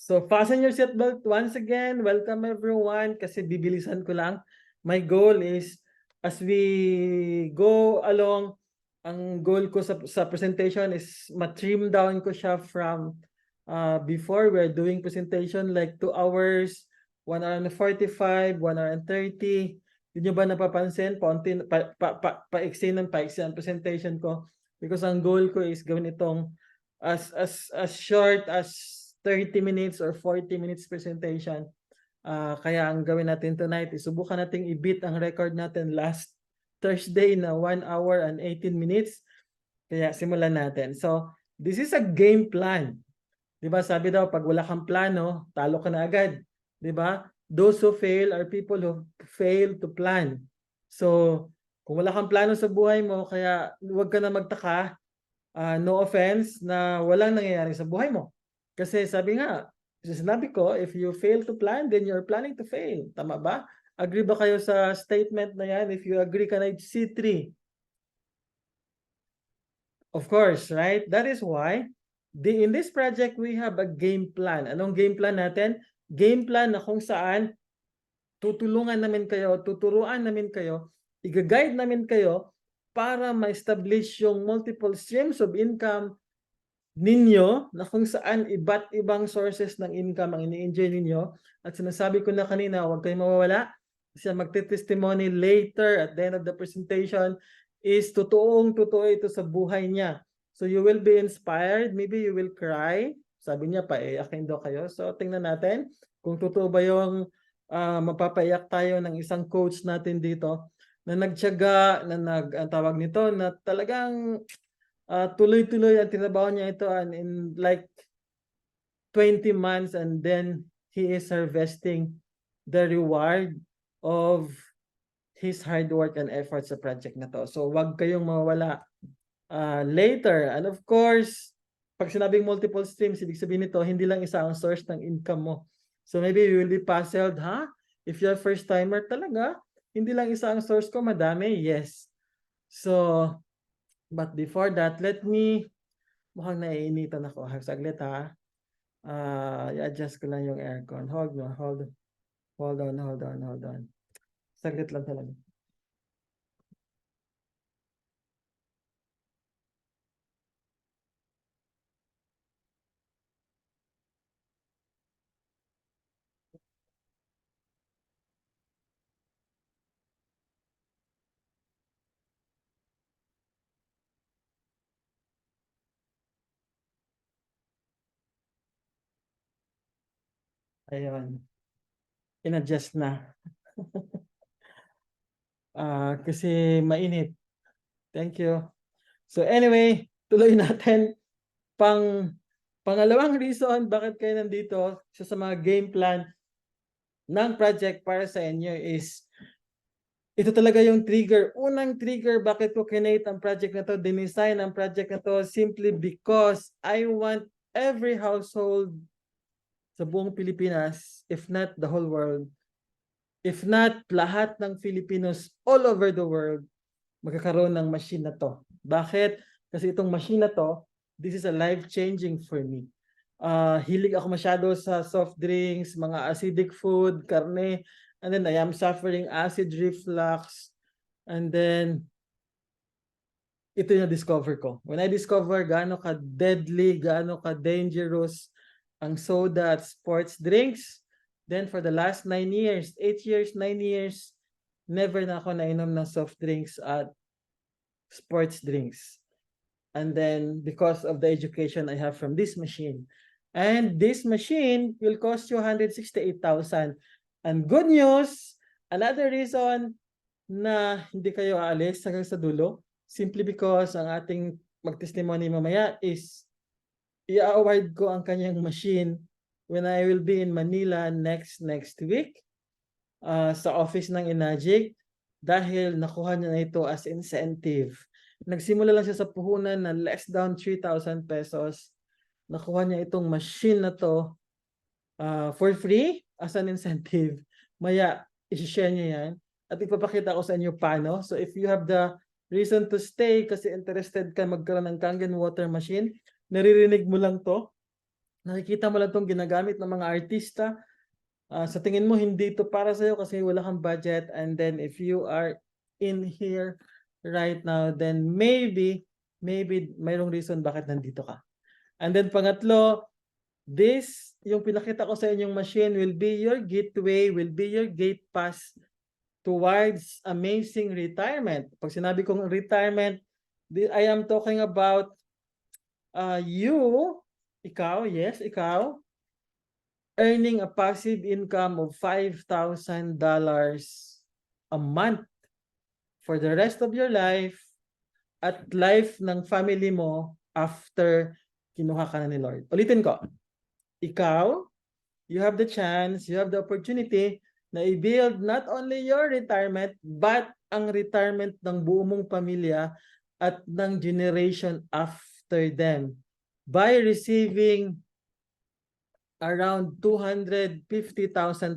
So fasten your seatbelt once again. Welcome everyone kasi bibilisan ko lang. My goal is as we go along, ang goal ko sa presentation is ma-trim down ko siya from before we're doing presentation like 2 hours, 1 hour and 45, 1 hour and 30. Hindi nyo ba napapansin? Paiksi ng ang presentation ko because ang goal ko is gawin itong as short as 30 minutes or 40 minutes presentation. Kaya ang gawin natin tonight is subukan nating i-beat ang record natin last Thursday na 1 hour and 18 minutes. Kaya simulan natin. So, this is a game plan. 'Di ba? Sabi daw pag wala kang plano, talo ka na agad. 'Di ba? Those who fail are people who fail to plan. So, kung wala kang plano sa buhay mo, kaya huwag ka na magtaka, no offense, na walang nangyayari sa buhay mo. Kasi sabi nga, sinabi ko, if you fail to plan, then you're planning to fail. Tama ba? Agree ba kayo sa statement na yan? If you agree, can I see 3? Of course, right? That is why in this project, we have a game plan. Anong game plan natin? Game plan na kung saan tutulungan namin kayo, tuturuan namin kayo, i-guide namin kayo para ma-establish yung multiple streams of income ninyo na kung saan iba't ibang sources ng income ang ini-enjoy ninyo. At sinasabi ko na kanina, huwag kayong mawawala. Kasi magte-testimony later at the end of the presentation is totoong-totoo ito sa buhay niya. So you will be inspired. Maybe you will cry. Sabi niya, paiyakin daw kayo. So tingnan natin kung totoo ba yung mapapaiyak tayo ng isang coach natin dito na nagtiyaga, ang tawag nito, na talagang tuloy-tuloy ang tinabaho niya ito and in like 20 months and then he is harvesting the reward of his hard work and effort sa project na to. So wag kayong mawawala later. And of course, pag sinabing multiple streams, ibig sabihin nito, hindi lang isa ang source ng income mo. So maybe you will be puzzled, ha? If you're first timer talaga, hindi lang isa ang source ko, madami. Yes. So, but before that, mukhang naiinitan ako. Saglit ha. I-adjust ko lang yung aircon. Hold on. Saglit lang talaga. Ayun. In-adjust na. Kasi mainit. Thank you. So anyway, tuloy natin. Pangalawang reason bakit kayo nandito sa mga game plan ng project para sa inyo is ito talaga yung trigger. Unang trigger bakit ko kinate ang project na to, dinisign ang project na to simply because I want every household sa buong Pilipinas, if not the whole world, if not lahat ng Filipinos all over the world, magkakaroon ng machine na to. Bakit? Kasi itong machine na to, this is a life-changing for me. Hilig ako masyado sa soft drinks, mga acidic food, karne, and then I am suffering acid reflux, and then ito yung discover ko. When I discover gaano ka deadly, gaano ka dangerous ang soda at sports drinks, then for the last 9 years, 8 years, 9 years, never na ako nainom ng soft drinks at sports drinks. And then because of the education I have from this machine. And this machine will cost you 168,000. And good news, another reason na hindi kayo aalis hanggang sa dulo, simply because ang ating magtestimony mamaya is i-award ko ang kanyang machine when I will be in Manila next week sa office ng Enagic dahil nakuha niya na ito as incentive. Nagsimula lang siya sa puhunan na less than 3,000 pesos. Nakuha niya itong machine na to for free as an incentive. Maya, isi-share niya yan. At ipapakita ko sa inyo paano. So if you have the reason to stay kasi interested ka magkaroon ng Kangen water machine, naririnig mo lang to. Nakikita mo lang itong ginagamit ng mga artista. Sa tingin mo, hindi ito para sa'yo kasi wala kang budget. And then if you are in here right now, then maybe mayroong reason bakit nandito ka. And then pangatlo, yung pinakita ko sa inyong machine will be your gateway, will be your gate pass towards amazing retirement. Pag sinabi kong retirement, I am talking about ikaw, earning a passive income of $5,000 a month for the rest of your life at life ng family mo after kinuha ka na ni Lord. Ulitin ko, ikaw, you have the chance, you have the opportunity na i-build not only your retirement, but ang retirement ng buong mong pamilya at ng generation after them by receiving around 250,000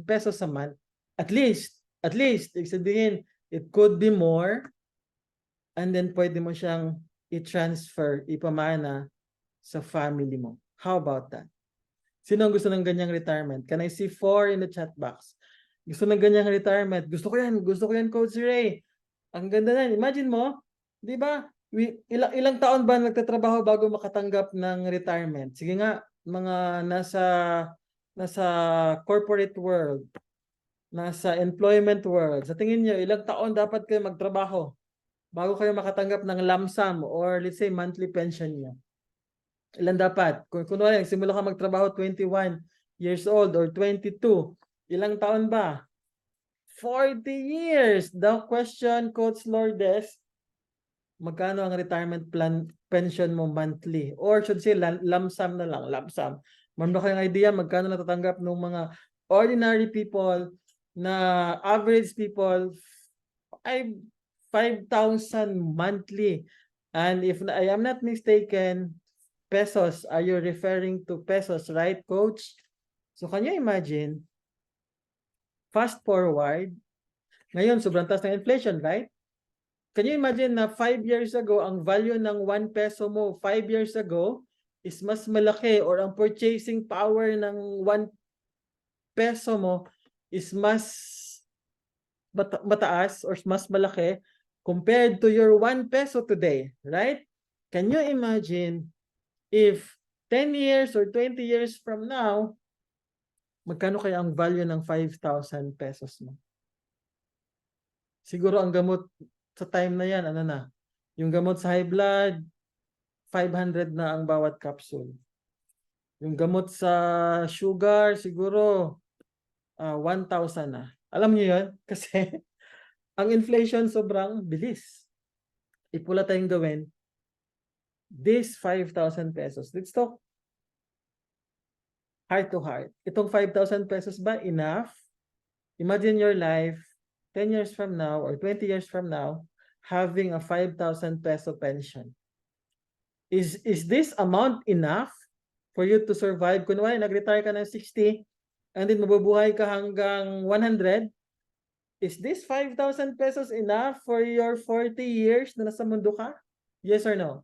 pesos a month. At least, ibig sabihin, it could be more, and then pwede mo siyang i-transfer, ipamana sa family mo. How about that? Sino ang gusto ng ganyang retirement? Can I see 4 in the chat box? Gusto ng ganyang retirement? Gusto ko yan, Coach Ray. Ang ganda na. Imagine mo, di ba? Ilang taon ba nagtatrabaho bago makatanggap ng retirement? Sige nga, mga nasa corporate world, nasa employment world. Sa tingin niyo, ilang taon dapat kayo magtrabaho bago kayo makatanggap ng lump sum or let's say monthly pension niyo? Ilan dapat? Kung kunwari, simula ka magtrabaho 21 years old or 22, ilang taon ba? 40 years. The question, Coach Lourdes, magkano ang retirement plan pension mo monthly? Or should say, lump sum na lang, lump sum. Meron ba kayong idea magkano natatanggap ng mga ordinary people na average people? 5,000 monthly. And if I am not mistaken, pesos, are you referring to pesos, right, Coach? So can you imagine, fast forward, ngayon sobrang taas ng inflation, right? Can you imagine na 5 years ago, ang value ng 1 peso mo 5 years ago is mas malaki, or ang purchasing power ng 1 peso mo is mas mataas or mas malaki compared to your 1 peso today, right? Can you imagine if 10 years or 20 years from now, magkano kaya ang value ng 5,000 pesos mo? Siguro ang gamot sa time na yan, ano na? Yung gamot sa high blood, 500 na ang bawat capsule. Yung gamot sa sugar, siguro 1,000 na. Alam niyo yun? Kasi ang inflation sobrang bilis. Ipula tayong gawin, this 5,000 pesos. Let's talk heart to heart. Itong 5,000 pesos ba enough? Imagine your life 10 years from now or 20 years from now having a 5,000 peso pension. Is this amount enough for you to survive? Kunwari, nag-retire ka ng 60 and then mabubuhay ka hanggang 100. Is this 5,000 pesos enough for your 40 years na nasa mundo ka? Yes or no?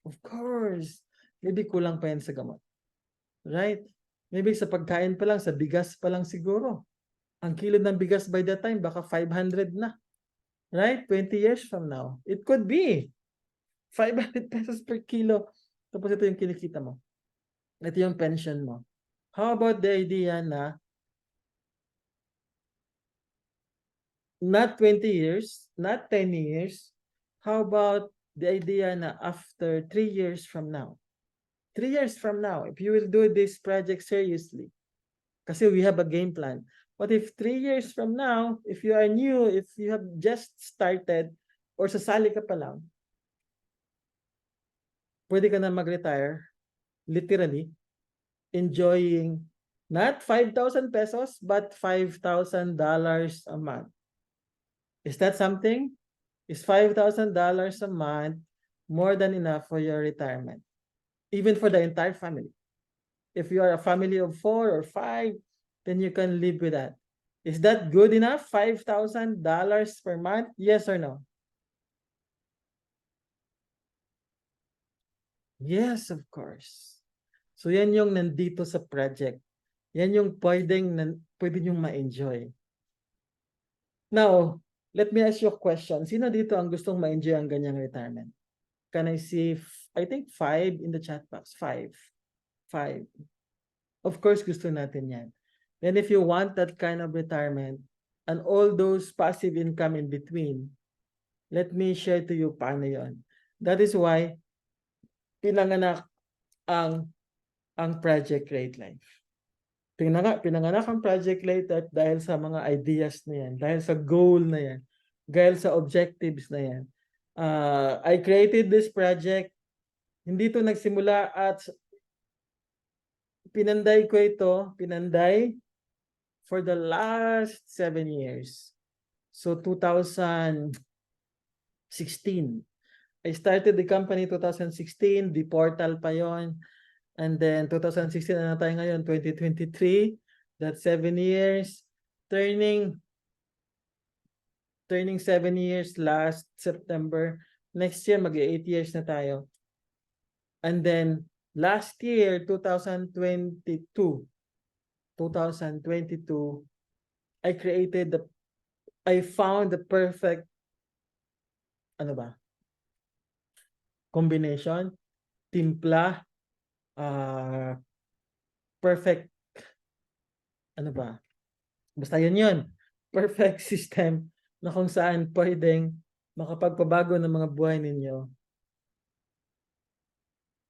Of course. Maybe kulang pa yan sa gamot. Right? Maybe sa pagkain pa lang, sa bigas pa lang siguro. Ang kilo ng bigas by that time, baka 500 na. Right? 20 years from now. It could be 500 pesos per kilo. Tapos ito yung kinikita mo. Ito yung pension mo. How about the idea na not 20 years, not 10 years, how about the idea na after 3 years from now? 3 years from now, if you will do this project seriously, kasi we have a game plan. What if 3 years from now, if you are new, if you have just started, or sasali ka pa lang, pwede ka na mag-retire, literally, enjoying not 5,000 pesos, but $5,000 a month. Is that something? Is $5,000 a month more than enough for your retirement? Even for the entire family. If you are a family of 4 or 5, then you can live with that. Is that good enough? $5,000 per month? Yes or no? Yes, of course. So yan yung nandito sa project. Yan yung pwede nyong ma-enjoy. Now, let me ask you a question. Sino dito ang gustong ma-enjoy ang ganyang retirement? Can I see, I think 5 in the chat box. 5. 5. Of course, gusto natin yan. Then if you want that kind of retirement and all those passive income in between, let me share to you paano yon. That is why pinanganak ang Project Create Life. Pinanganak ang Project Create Life dahil sa mga ideas na yan, dahil sa goal na yan, dahil sa objectives na yan. I created this project, hindi ito nagsimula at pinanday ko ito, for the last 7 years. So 2016, I started the company 2016, the portal pa yon. And then 2016 na tayo ngayon, 2023. That's 7 years. Turning 7 years last September. Next year, mag-8 years na tayo. And then last year, 2022, I found the perfect combination, timpla, perfect basta yun perfect system na kung saan pwedeng makapagpabago ng mga buhay ninyo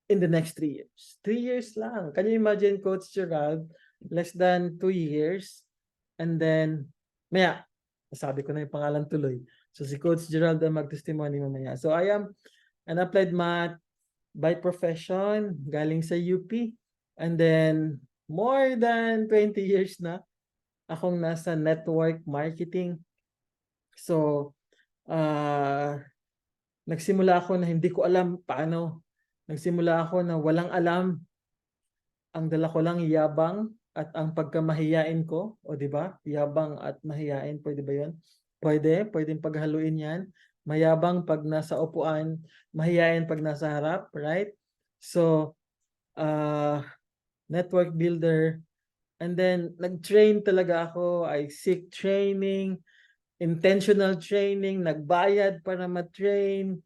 in the next 3 years. 3 years lang. Can you imagine, Coach Gerald, less than 2 years, and then nasabi ko na yung pangalan tuloy. So si Coach Gerald ang mag-testimony mamaya. So I am an applied math by profession, galing sa UP, and then more than 20 years na akong nasa network marketing. So nagsimula ako na hindi ko alam paano. Nagsimula ako na walang alam. Ang dala ko lang yabang at ang pagkamahiyain ko, o di ba? Yabang at mahiyain, pwede ba 'yon? Pwedeng paghaluin 'yan. Mayabang pag nasa upuan, mahiyain pag nasa harap, right? So, network builder, and then nag-train talaga ako. I seek training, intentional training, nagbayad para ma-train,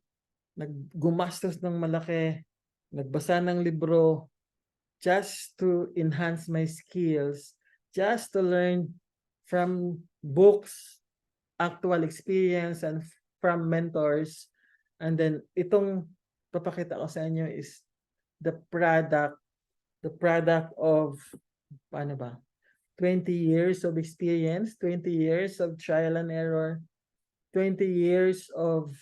naggumastos ng malaki, nagbasa ng libro, just to enhance my skills, just to learn from books, actual experience, and from mentors. And then itong papakita ko sa inyo is the product of 20 years of experience, 20 years of trial and error, 20 years of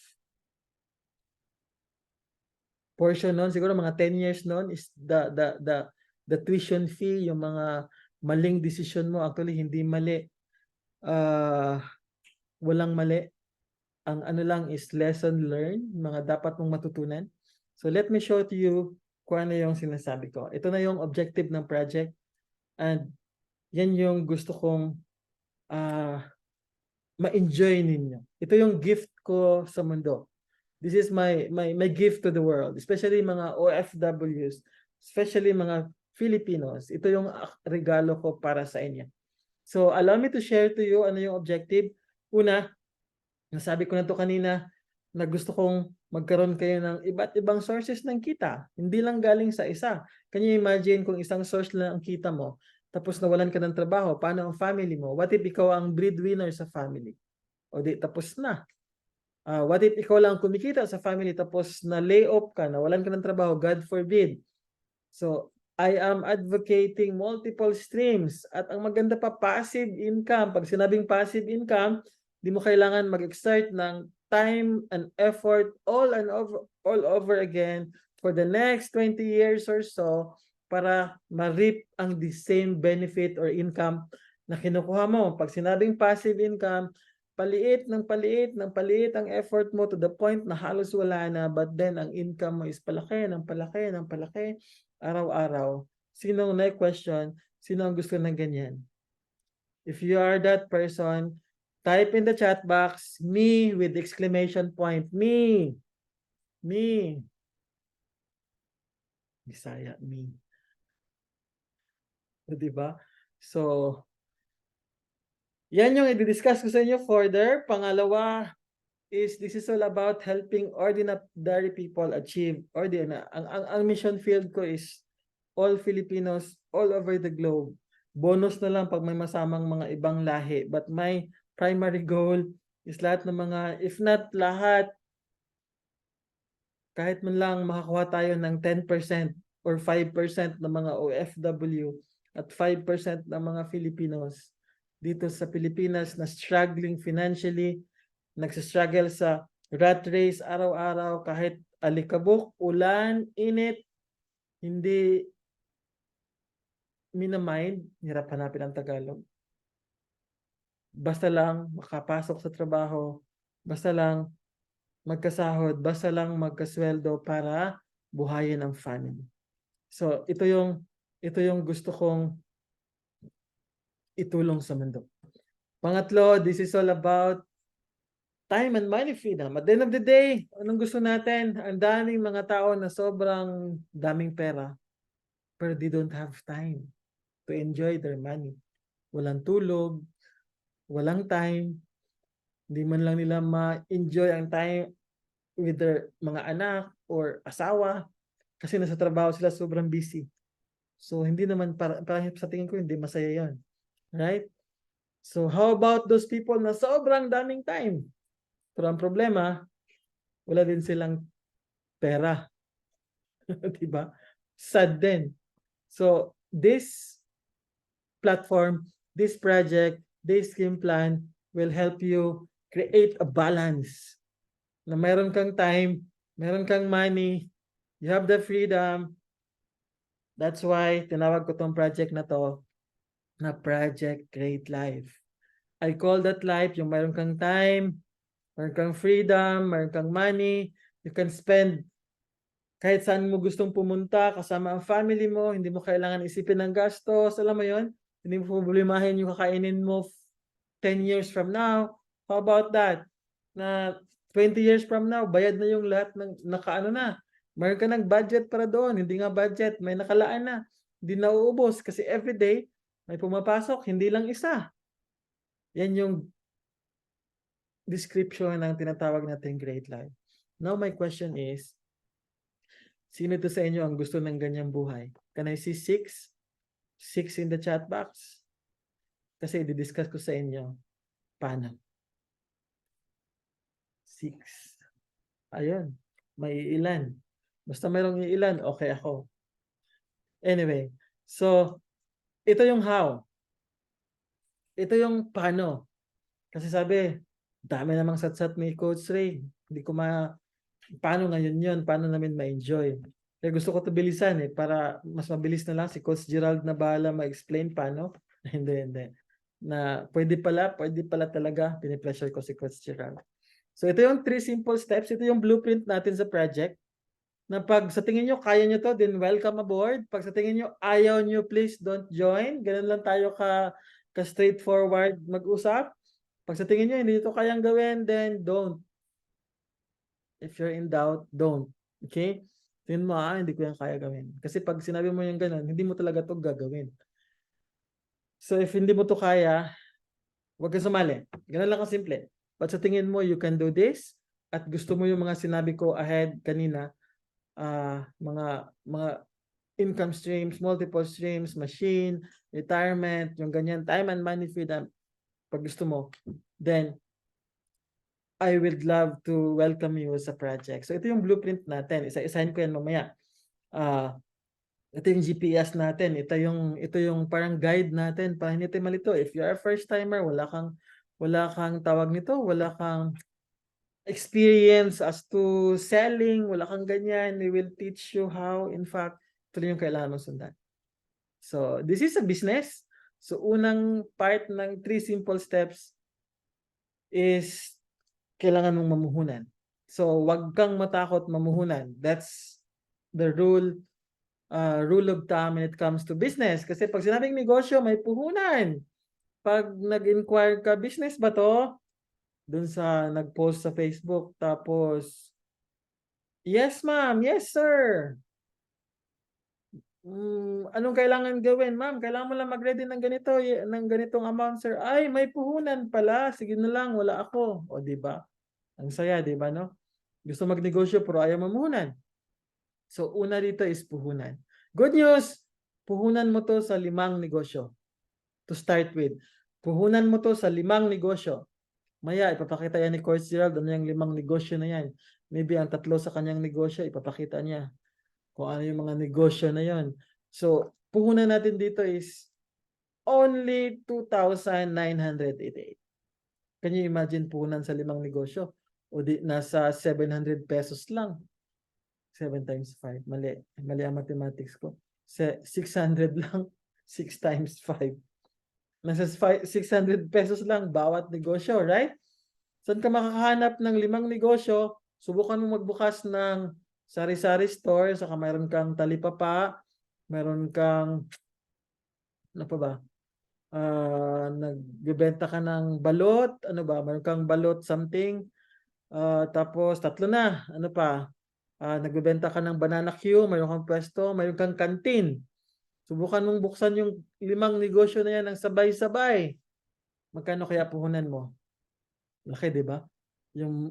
portion nun, siguro mga 10 years nun is the tuition fee, yung mga maling decision mo. Actually, hindi mali. Walang mali. Ang ano lang is lesson learned, mga dapat mong matutunan. So let me show to you kung ano yung sinasabi ko. Ito na yung objective ng project, and yan yung gusto kong ma-enjoy ninyo. Ito yung gift ko sa mundo. This is my gift to the world, especially mga OFWs, especially mga Filipinos. Ito yung regalo ko para sa inyo. So allow me to share to you ano yung objective. Una, nasabi ko na to kanina, na gusto kong magkaroon kayo ng iba't ibang sources ng kita. Hindi lang galing sa isa. Can you imagine kung isang source lang ang kita mo, tapos nawalan ka ng trabaho, paano ang family mo? What if ikaw ang breadwinner sa family? O di, tapos na. What if ikaw lang kumikita sa family tapos na lay off ka, nawalan ka ng trabaho, God forbid. So, I am advocating multiple streams, at ang maganda pa, passive income. Pag sinabing passive income, di mo kailangan mag-exert ng time and effort all over again for the next 20 years or so para ma-reap ang the same benefit or income na kinukuha mo. Pag sinabing passive income, paliit ang effort mo to the point na halos wala na, but then ang income mo is palaki araw-araw. Sino na question? Sino ang gusto ng ganyan? If you are that person, type in the chat box, me with exclamation point. Me. Bisaya me. Di ba? So, yan yung i-discuss ko sa inyo further. Pangalawa is this is all about helping ordinary people achieve ordinary. Ang mission field ko is all Filipinos all over the globe. Bonus na lang pag may masamang mga ibang lahi. But my primary goal is lahat ng mga, if not lahat, kahit man lang makakuha tayo ng 10% or 5% ng mga OFW at 5% ng mga Filipinos dito sa Pilipinas na struggling financially, nagsistruggle sa rat race araw-araw kahit alikabok, ulan, init, hindi minamind, hirap hanapin ang Tagalog. Basta lang makapasok sa trabaho, basta lang magkasahod, basta lang magkasweldo para buhayin ang family. So, ito yung gusto kong itulong sa mundo. Pangatlo, this is all about time and money freedom. At the end of the day, anong gusto natin? Ang daming mga tao na sobrang daming pera, pero they don't have time to enjoy their money. Walang tulog, walang time, hindi man lang nila ma-enjoy ang time with their mga anak or asawa kasi nasa trabaho sila, sobrang busy. So, hindi naman, parang sa tingin ko, hindi masaya yon, right? So, how about those people na sobrang daming time? Pero ang problema, wala din silang pera. Diba? Sad din. So, this platform, this project, this scheme plan will help you create a balance. Na meron kang time, meron kang money, you have the freedom. That's why tinawag ko tong project na to na Project Create Life. I call that life yung meron kang time, meron kang freedom, meron kang money, you can spend kahit saan mo gustong pumunta kasama ang family mo, hindi mo kailangan isipin ng gastos, alam mo yon? Hindi mo problemahin yung kakainin mo 10 years from now. How about that? Na 20 years from now, bayad na yung lahat ng nakaano na. Meron ka ng budget para doon, hindi nga budget, may nakalaan na. Hindi na uubos kasi everyday may pumapasok, hindi lang isa. Yan yung description ng tinatawag natin Great Life. Now my question is, sino to sa inyo ang gusto ng ganyang buhay? Can I see 6? 6 in the chat box? Kasi i-discuss ko sa inyo paano. 6. Ayun, may ilan. Basta mayroong ilan, okay ako. Anyway, so ito yung how. Ito yung paano. Kasi sabi, dami namang satsat ni Coach Ray. Hindi ko paano ngayon yun? Paano namin ma-enjoy? Kaya gusto ko ito bilisan para mas mabilis na lang si Coach Gerald na bahala ma-explain paano. Hindi. Na pwede pala talaga. Pinipressure ko si Coach Gerald. So ito yung 3 simple steps. Ito yung blueprint natin sa project. Na pag sa tingin nyo kaya nyo to, then welcome aboard. Pag sa tingin nyo ayaw nyo, please don't join. Ganun lang tayo ka straightforward mag-usap. Pag sa tingin nyo hindi ito kayang gawin, then don't. If you're in doubt, don't. Okay? Tingin mo, hindi ko yan kaya gawin. Kasi pag sinabi mo yung ganun, hindi mo talaga to gagawin. So if hindi mo to kaya, huwag kang sumali. Ganun lang kasimple. But sa tingin mo, you can do this, at gusto mo yung mga sinabi ko ahead kanina, mga income streams, multiple streams, machine, retirement, yung ganyan, time and money freedom, pag gusto mo, then I would love to welcome you sa project. So ito yung blueprint natin. Isa-isahin ko yan mamaya. Ito yung GPS natin. Ito yung parang guide natin para hindi tayo malito. If you are a first timer, wala kang tawag nito, wala kang experience as to selling, wala kang ganyan. We will teach you how. In fact, ito yung kailangan mong sundan. So this is a business. So unang part ng 3 simple steps is kailangan mong mamuhunan. So, wag kang matakot mamuhunan. That's the rule of thumb when it comes to business. Kasi pag sinabing negosyo, may puhunan. Pag nag-inquire ka, business ba to? Dun sa nag-post sa Facebook, tapos, yes ma'am, yes sir. Anong kailangan gawin? Ma'am, kailangan mo lang mag-ready ng ganito, ng ganitong amount, sir. Ay, may puhunan pala. Sige na lang, wala ako. O, di ba? Ang saya, di ba, no? Gusto magnegosyo pero ayaw mamuhunan. So, una dito is puhunan. Good news! Puhunan mo to sa 5 negosyo. To start with. Puhunan mo to sa 5 negosyo. Maya, ipapakita yan ni Coach Gerald ano yung 5 negosyo na yan. Maybe ang 3 sa kanyang negosyo, ipapakita niya kung ano yung mga negosyo na yon. So, puhunan natin dito is only 2,988. Can you imagine puhunan sa 5 negosyo? O di, nasa 700 pesos lang. 7 times 5. Mali. Mali ang mathematics ko. 600 lang. 6 times 5. Nasa 600 pesos lang bawat negosyo, right? Saan ka makakahanap ng 5 negosyo? Subukan mo magbukas ng sari-sari store, saka mayroon kang talipapa, mayroon kang, ano pa ba? Nagbebenta ka ng balot, ano ba? Mayroon kang balot something. Tapos 3 na, ano pa? Nagbebenta ka ng banana Q, mayroon kang pwesto, mayroon kang kantin. Subukan mong buksan yung 5 negosyo na yan ng sabay-sabay. Magkano kaya puhunan mo? Laki, di ba? Yung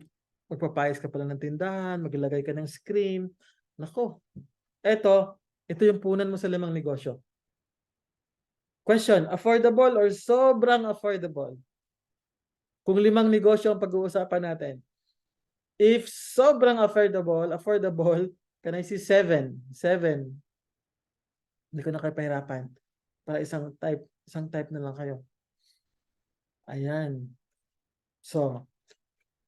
magpapayos ka pala ng tindahan, maglalagay ka ng screen. Nako. Ito yung puhunan mo sa 5 negosyo. Question, affordable or sobrang affordable? Kung 5 negosyo ang pag-uusapan natin. If sobrang affordable, can I see 7? 7. Hindi ko na kayo pahirapan. Para isang type na lang kayo. Ayan. So,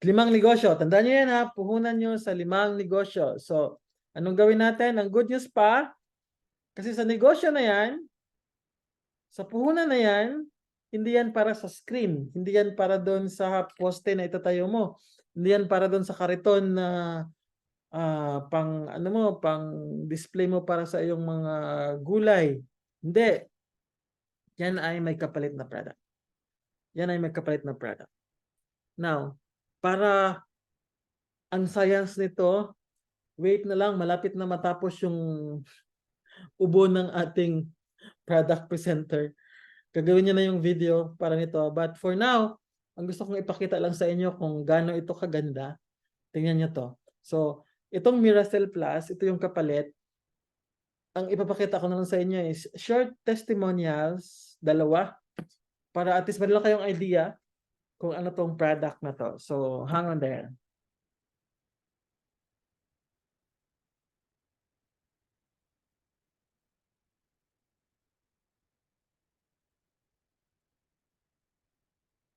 5 negosyo. Tandaan nyo yan ha. Puhunan nyo sa 5 negosyo. So, anong gawin natin? Ang good news pa, kasi sa negosyo na yan, sa puhunan na yan, hindi yan para sa screen. Hindi yan para doon sa poste na itatayo mo. Hindi yan para doon sa kariton na pang display mo para sa iyong mga gulay. Hindi. Yan ay may kapalit na product. Yan ay may kapalit na product. Now, para ang science nito, wait na lang, malapit na matapos yung ubo ng ating product presenter. Gagawin niya na yung video para nito. But for now, ang gusto kong ipakita lang sa inyo kung gaano ito kaganda. Tingnan niyo to. So, itong Miracell Plus, ito yung kapalit. Ang ipapakita ko na lang sa inyo is short testimonials, 2, para at least meron kayong idea kung ano tong product na to. So, hang on there.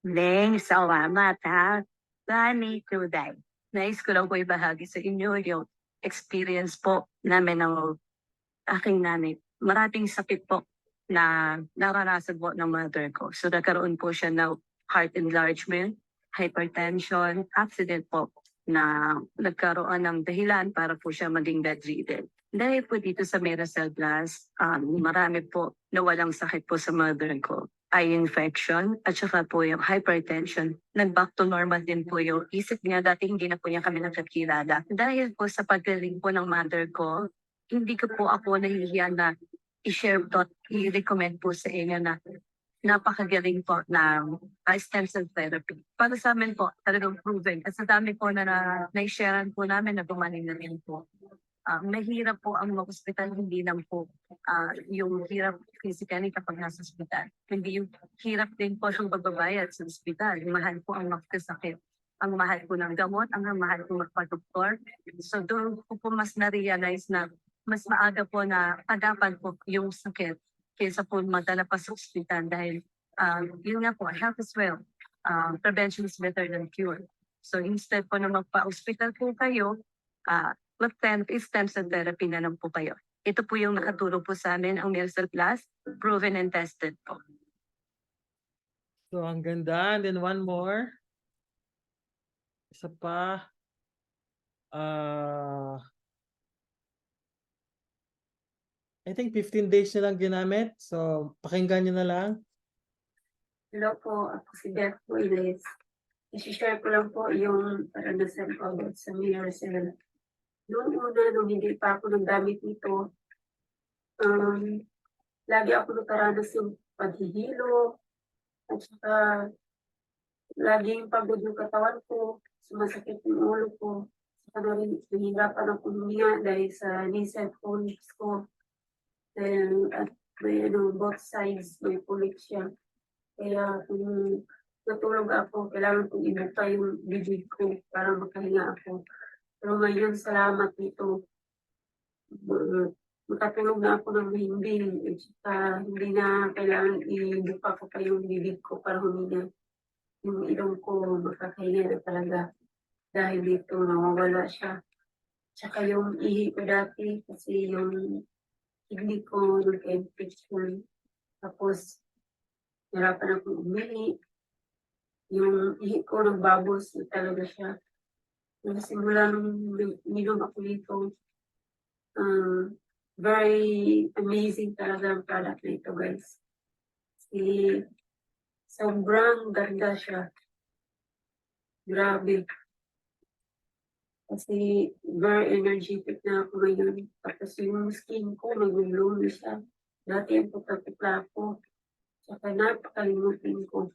Leng, salamat ha. Gani today. Nais ko lang po ibahagi sa inyo yung experience po namin ng aking nanay. Maraming sakit po na naranasan po ng mother ko. So nagkaroon po siya ng heart enlargement, hypertension, accident po na nagkaroon ng dahilan para po siya maging bedridden. Dahil po dito sa Miracell Plus, marami po nawalang sakit po sa mother ko. Eye infection at saka po yung hypertension. Nag-back to normal din po yung isip niya. Dati hindi na po niya kami nakakilala. Dahil po sa paggaling po ng mother ko, hindi ko po ako nahihiya na i-share po at i-recommend po sa inyo na napakagaling po ng stem cell therapy. Para sa amin po, talagang proven. At sa dami po na na-sharean po namin na gumaling na rin po. Mahirap po ang mag-hospital, hindi lang po yung hirap physically kapag nasa hospital. Hindi yung hirap din po yung pagbabayad sa hospital. Mahal po ang magkasakit. Ang mahal po ng gamot, ang mahal po magpa-doktor. So doon po mas na-realize na mas maaga po na agapan po yung sakit kaysa po madala pa sa hospital dahil yun nga po, health is wealth. Prevention is better than cure. So instead po na magpa-hospital po kayo, stem cell therapy na lang po kayo. Ito po yung nakaturo po sa amin, ang Miracell Plus, proven and tested po. So, ang ganda. And then one more. Isa pa. I think 15 days na lang ginamit. So, pakinggan nyo na lang. Hello po, ako si Beth Puiles. I-share ko lang po yung karanasan ko sa Miracell. Noong una, nung hindi pa ako naggamit nito, Lagi ako nakaranas yung paghihilo at saka laging pagod yung katawan ko, sumasakit yung ulo ko, saka nahihirapan ako huminga dahil sa nasal polyps ko. At may both sides, may polyps siya. Kaya kung natulog ako, kailangan kong ibuka yung bibig ko para makahinga ako. Pero ngayon, salamat dito. Makatulog na ako ng mahimbing. At saka hindi na kailangan ibuka ko pa yung bibig ko para huminga. Yung ilong ko makakahinga na talaga. Dahil dito nawawala siya. Tsaka yung ihi ko dati kasi yung kidney ko nag-infection. Tapos, narapan akong umihi. Yung ihi ko nagbabos na talaga siya. Simula nung minom ako dito, very amazing talaga ang product na ito, guys. Kasi sobrang ganda siya. Grabe. Kasi very energetic na ako ngayon. Tapos yung skin ko, nag-bloom na siya. Dati ang putla-putla ko. Saka napakalimutin ko.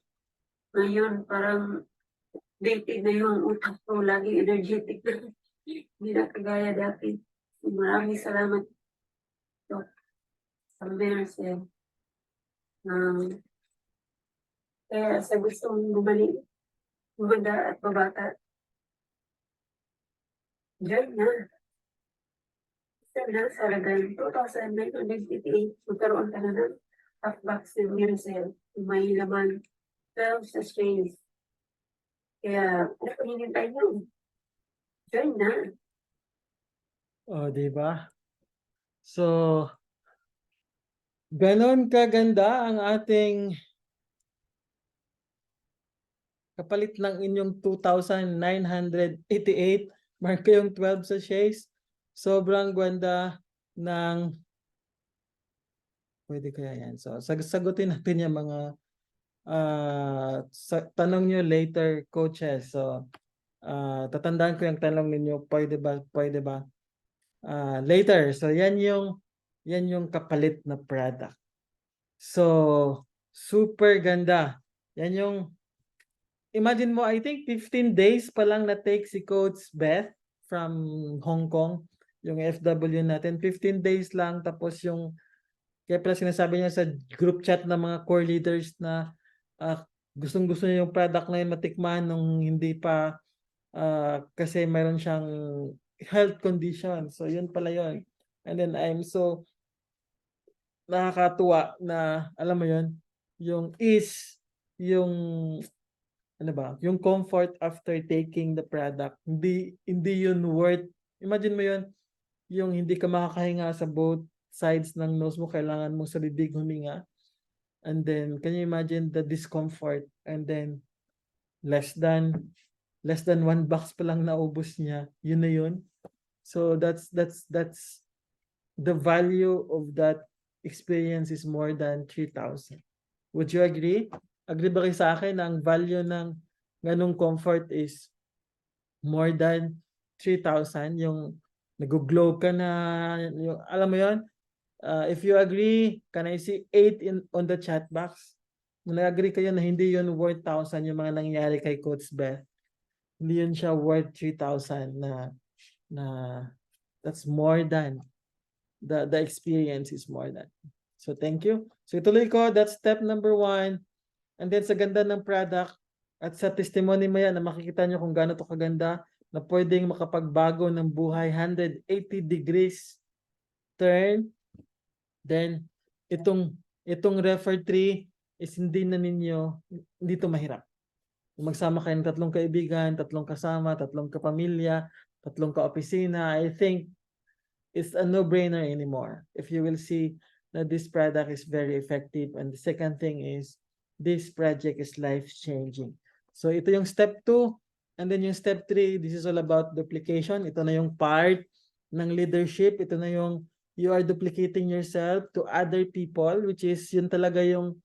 Ngayon, parang dated na yung utak ko. Laging energetic na. Hindi na kagaya dati. Maraming salamat po sa Mercel. Kaya sa gustong bumalik, gumanda at babata, dyan na. Isa na sa lagay 2,988, magkaroon ka na ng half box ng Mercel. May laman 12 sachets. Kaya, ano pa hinintay nyo? Dyan na. Oh, di ba? So, ganon kaganda ang ating kapalit ng inyong 2,988. Mark ko yung 12 sachets. Sobrang ganda ng pwede kaya yan. So, sagutin natin yung mga tanong nyo later, coaches. So, tatandaan ko yung tanong ninyo, pwede ba? Later. So, yan yung kapalit na product. So, super ganda. Yan yung, imagine mo, I think 15 days pa lang na-take si Coach Beth from Hong Kong, yung FW natin. 15 days lang, tapos yung, kaya pala sinasabi niya sa group chat ng mga core leaders na gustong-gusto niya yung product na yun matikman nung hindi pa kasi mayroon siyang health condition. So, yun pala yun. And then, I'm so nakakatuwa na, alam mo yun, yung ano ba, yung comfort after taking the product. Hindi yun worth, imagine mo yun, yung hindi ka makakahinga sa both sides ng nose mo, kailangan mo sa bibig huminga. And then, can you imagine the discomfort? And then, less than 1 box pa lang naubos niya. Yun na yun. So that's the value of that experience is more than 3,000. Would you agree? Agree ba kayo sa akin na ang value ng ganung comfort is more than 3,000? Yung nag-glow ka na, yung, alam mo yun? If you agree, can I see 8 on the chat box? Kung nag-agree kayo na hindi yun worth 1,000 yung mga nangyari kay Coach Beth, hindi yun siya worth 3,000 na that's more than the experience is more than. So thank you. So ituloy ko, that's step number 1. And then sa ganda ng product at sa testimony mo yan na makikita nyo kung gaano to kaganda na pwedeng makapagbago ng buhay 180 degrees turn. Then itong refer 3 is hindi to mahirap. Magsama kayo ng 3 kaibigan, 3 kasama, 3 kapamilya, 3 ka-opisina, I think it's a no-brainer anymore. If you will see that this product is very effective. And the second thing is, this project is life-changing. So ito yung step 2. And then yung step 3, this is all about duplication. Ito na yung part ng leadership. Ito na yung you are duplicating yourself to other people, which is yun talaga yung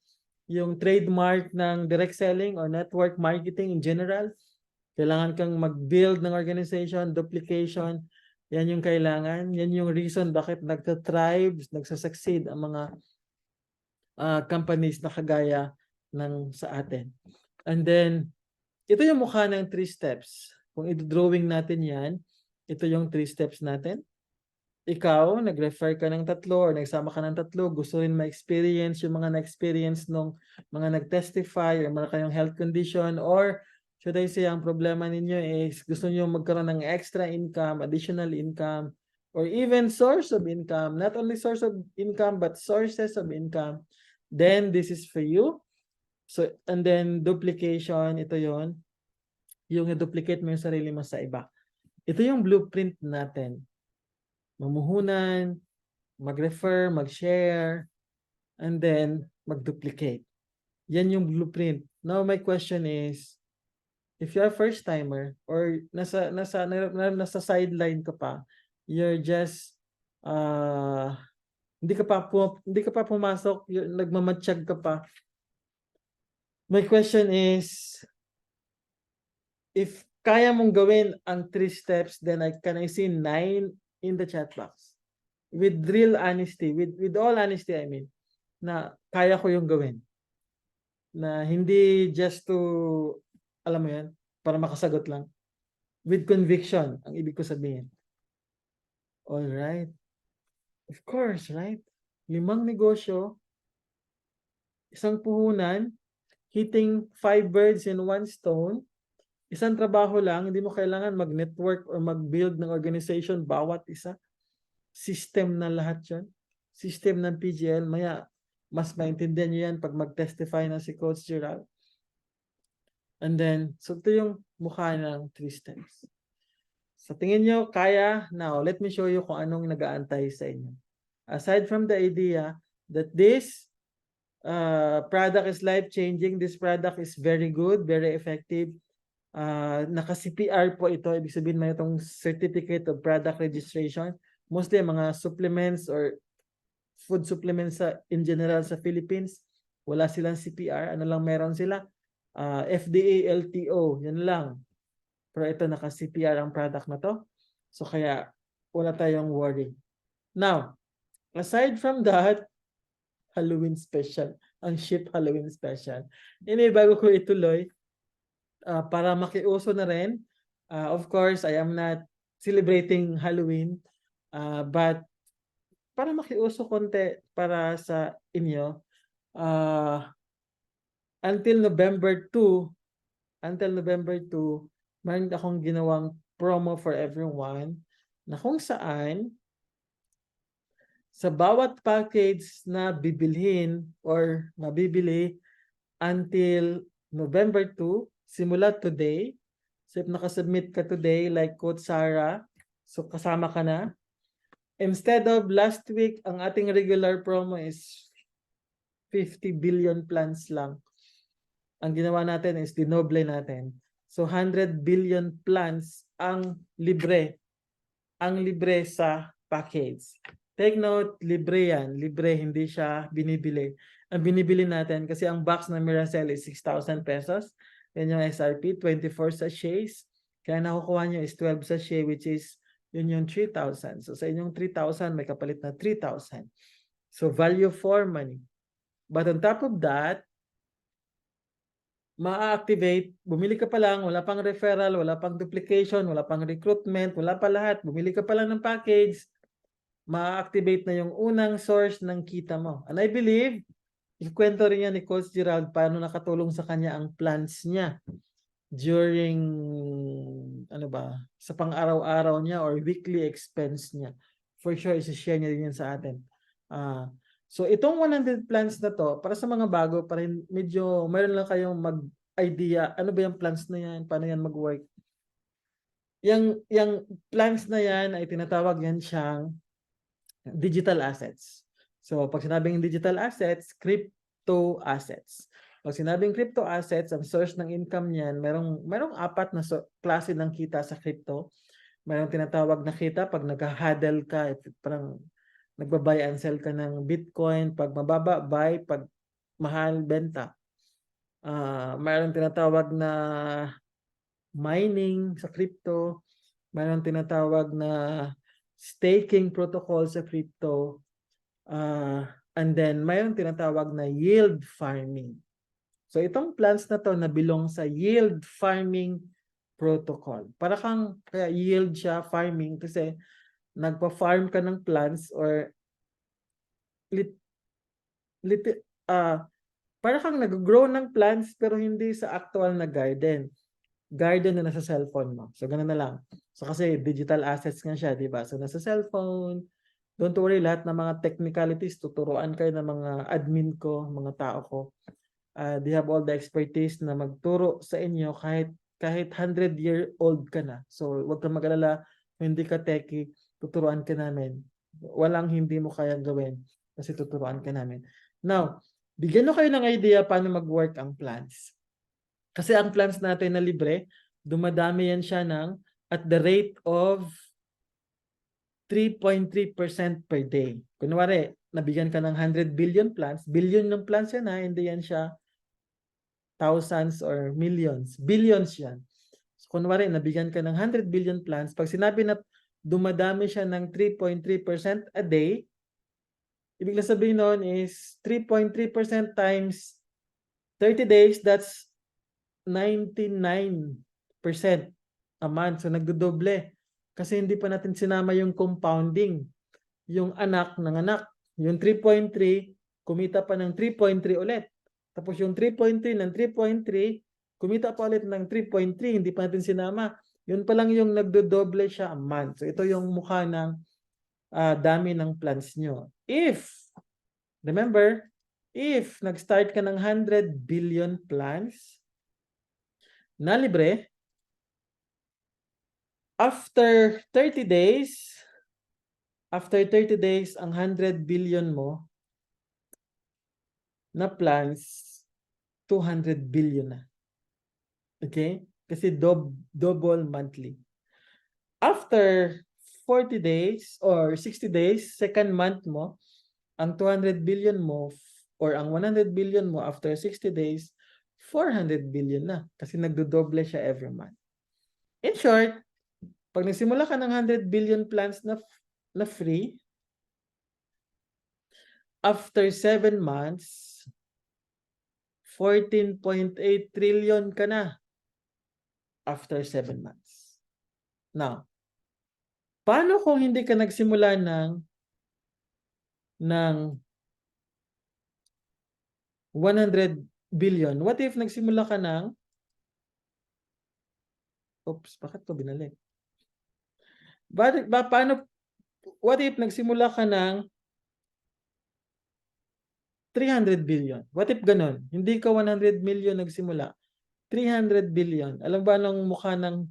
trademark ng direct selling or network marketing in general. Kailangan kang mag-build ng organization, duplication, Yan yung kailangan. Yan yung reason bakit nagta-thrive, nagsa-succeed ang mga companies na kagaya ng sa atin. And then, ito yung mukha ng 3 steps. Kung i-drawing natin yan, ito yung 3 steps natin. Ikaw, nag-refer ka ng 3 or nagsama ka ng 3, gusto rin ma-experience yung mga na-experience nung mga nag-testify or mga kayong health condition, or should I say, ang problema ninyo is gusto nyo magkaroon ng extra income, additional income, or even source of income, not only source of income, but sources of income, then this is for you. So, and then duplication, ito yon, yung i-duplicate mo yung sarili mo sa iba. Ito yung blueprint natin. Mamuhunan, mag-refer, mag-share, and then mag-duplicate. Yan yung blueprint. Now, my question is, if you're a first-timer or nasa sideline ka pa, you're just, hindi ka pa pumasok, nagmamatsyag ka pa. My question is, if kaya mong gawin ang 3 steps, then can I see 9 in the chat box? With real honesty, with all honesty, I mean, na kaya ko yung gawin. Na hindi just to, alam mo yan, para makasagot lang. With conviction, ang ibig ko sabihin. All right. Of course, right? 5 negosyo, isang puhunan, hitting 5 birds in 1 stone, isang trabaho lang, hindi mo kailangan mag-network or mag-build ng organization bawat isa. System na lahat yun. System ng PGL. Maya, mas maintindihan nyo yan pag mag-testify na si Coach Gerald. And then, so ito yung mukha ng 3 steps. Sa tingin nyo, kaya? Now, let me show you kung anong nag-aantay sa inyo. Aside from the idea that this product is life-changing, this product is very good, very effective, naka-CPR po ito, ibig sabihin may itong Certificate of Product Registration. Mostly mga supplements or food supplements in general sa Philippines, wala silang CPR. Ano lang meron sila? FDA, LTO, yan lang. Pero ito naka-CPR ang product na to. So kaya wala tayong worry. Now, aside from that, Halloween special. Ang ship Halloween special. Anyway, bago ko ituloy, para makiuso na rin, of course, I am not celebrating Halloween, but para makiuso konti para sa inyo, until November 2, meron akong ginawang promo for everyone na kung saan sa bawat package na bibilhin or mabibili until November 2, simula today, so if nakasubmit ka today like Coach Sarah, so kasama ka na. Instead of last week, ang ating regular promo is 50 billion plans lang. Ang ginawa natin is dinoble natin. So 100 billion plans ang libre sa package. Take note, libre yan. Libre, hindi siya binibili. Ang binibili natin, kasi ang box ng Miracell is 6,000 pesos. Yan yung SRP, 24 sachets. Kaya nakukuha nyo is 12 sachet, which is yun yung 3,000. So sa inyong 3,000, may kapalit na 3,000. So value for money. But on top of that, ma-activate, bumili ka pa lang, wala pang referral, wala pang duplication, wala pang recruitment, wala pa lahat. Bumili ka pa lang ng package, ma-activate na yung unang source ng kita mo. And I believe, ikwento rin yan ni Coach Gerald paano nakatulong sa kanya ang plans niya during, sa pang-araw-araw niya or weekly expense niya. For sure, isi-share niya rin yan sa atin. So, itong 100 plans na to, para sa mga bago, para medyo, mayroon lang kayong mag-idea, ano ba yung plans na yan, paano yan mag-work. Yung plans na yan ay tinatawag yan siyang digital assets. So, pag sinabing digital assets, crypto assets. Pag sinabing crypto assets, ang source ng income niyan, merong 4 na klase ng kita sa crypto. Merong tinatawag na kita pag nag-huddle ka, parang nagba-buy and sell ka ng Bitcoin, pag mababa, buy, pag mahal, benta. Mayroong tinatawag na mining sa crypto, mayroong tinatawag na staking protocol sa crypto, and then mayroong tinatawag na yield farming. So itong plans na to na belong sa yield farming protocol. Para kang kaya yield siya farming kasi nagpa-farm ka ng plants or lit, lit, para kang nag-grow ng plants pero hindi sa actual na garden. Garden na nasa cellphone mo. So ganun na lang. So kasi digital assets nga siya, di ba? So nasa cellphone, don't worry, lahat ng mga technicalities, tuturuan kayo ng mga admin ko, mga tao ko. They have all the expertise na magturo sa inyo kahit 100-year-old ka na. So huwag kang mag-alala, kung hindi ka techie, tuturuan ka namin. Walang hindi mo kayang gawin kasi tuturuan ka namin. Now, bigyan mo kayo ng idea paano mag-work ang plans. Kasi ang plans natin na libre, dumadami yan siya at the rate of 3.3% per day. Kunwari, nabigyan ka ng 100 billion plans, billion ng plans yan hindi yan siya thousands or millions. Billions yan. So, kunwari, nabigyan ka ng 100 billion plans, pag sinabi na dumadami siya ng 3.3% a day, ibig sabihin noon is 3.3% times 30 days, that's 99% a month. So nagdodoble. Kasi hindi pa natin sinama yung compounding. Yung anak ng anak. Yung 3.3, kumita pa ng 3.3 ulit. Tapos yung 3.3 ng 3.3, kumita pa ulit ng 3.3. Hindi pa natin sinama. Yun pa lang yung nagdodoble siya a month. So ito yung mukha ng dami ng plans nyo. Remember, if nag-start ka ng 100 billion plans, na libre, after 30 days, ang 100 billion mo na plans, 200 billion na. Okay? Kasi double monthly. After 40 days or 60 days, second month mo, ang 200 billion mo or ang 100 billion mo after 60 days, 400 billion na. Kasi nagdodoble siya every month. In short, pag nagsimula ka ng 100 billion plans na free, after 7 months, 14.8 trillion ka na after 7 months. Now, paano kung hindi ka nagsimula ng 100 billion? What if nagsimula ka ng bakit ko binalik? What if nagsimula ka ng 300 billion? What if ganun? Hindi ka 100 million nagsimula. 300 billion. Alam ba anong mukha ng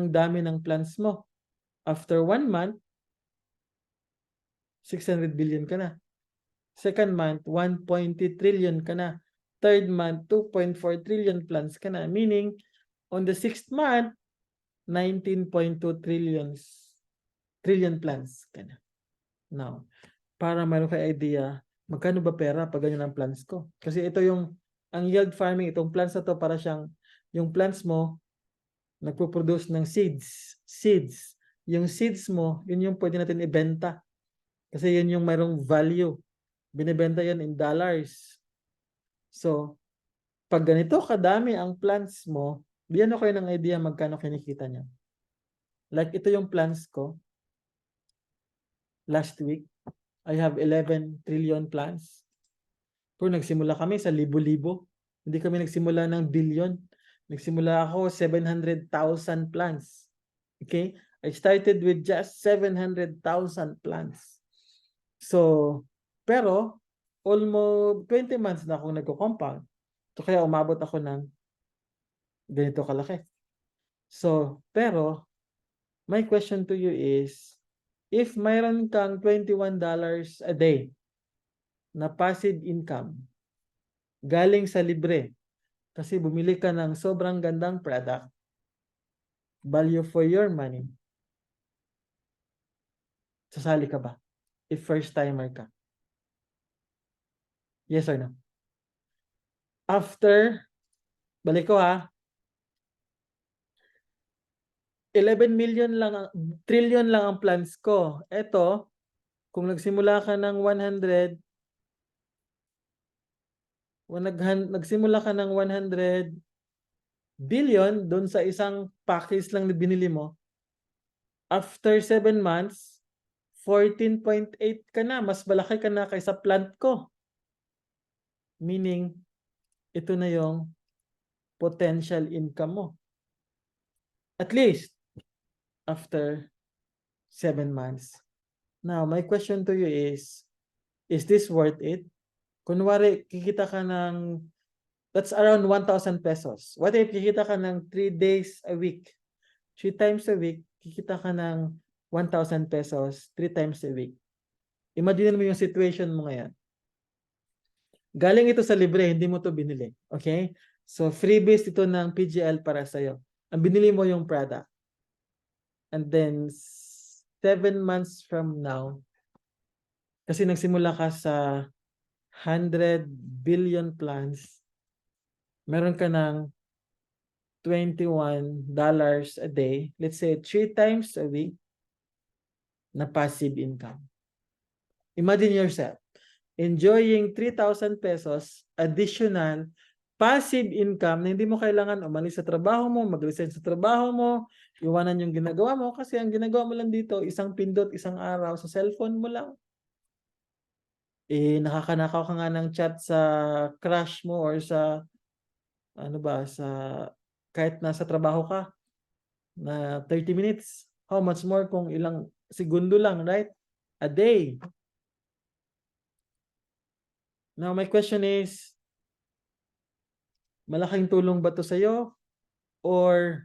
dami ng plans mo? After 1 month, 600 billion ka na. Second month, 1.2 trillion ka na. Third month, 2.4 trillion plans ka na. Meaning, on the 6th month, 19.2 trillion plans ka na. Now, para mayroon kayo idea, magkano ba pera pag ganyan ang plans ko? Kasi ito ang yield farming, itong plans na to para siyang, yung plants mo, nagpo-produce ng seeds. Yung seeds mo, yun yung pwede natin ibenta. Kasi yun yung mayroong value. Binibenta yan in dollars. So, pag ganito kadami ang plants mo, bigyan ko kayo ng idea magkano kinikita niya. Like ito yung plants ko. Last week, I have 11 trillion plants. Pero nagsimula kami sa libo-libo. Hindi kami nagsimula ng billion. Nagsimula ako 700,000 plants. Okay? I started with just 700,000 plants. So, pero almost 20 months na akong nagko-compound. So, kaya umabot ako ng ganito kalaki. So, pero my question to you is, if mayroon kang $21 a day na passive income galing sa libre, kasi bumili ka ng sobrang gandang product, value for your money, sasali ka ba? If first timer ka? Yes or no? After, balik ko 11 million lang, trillion lang ang plans ko. Eto, kung nagsimula ka ng 100, nagsimula ka ng 100 billion doon sa isang package lang na binili mo, after 7 months, 14.8 ka na. Mas malaki ka na kaysa plant ko. Meaning, ito na yung potential income mo. At least, after 7 months. Now, my question to you is this worth it? Kunwari, kikita ka ng, that's around 1,000 pesos. What if kikita ka ng 3 days a week? 3 times a week, kikita ka ng 1,000 pesos 3 times a week. Imagine mo yung situation mo ngayon. Galing ito sa libre, hindi mo to binili. Okay? So, freebies ito ng PGL para sa'yo. Ang binili mo yung product. And then, 7 months from now, kasi nagsimula ka sa 100 billion plans, meron ka ng $21 a day, let's say 3 times a week, na passive income. Imagine yourself, enjoying 3,000 pesos additional passive income na hindi mo kailangan umalis sa trabaho mo, mag-resign sa trabaho mo, iwanan yung ginagawa mo kasi ang ginagawa mo lang dito, isang pindot, isang araw sa cellphone mo lang. Nakakanakaw ka nga ng chat sa crush mo or sa kahit nasa trabaho ka na 30 minutes. How much more kung ilang segundo lang, right? A day. Now, my question is, malaking tulong ba to sa'yo? Or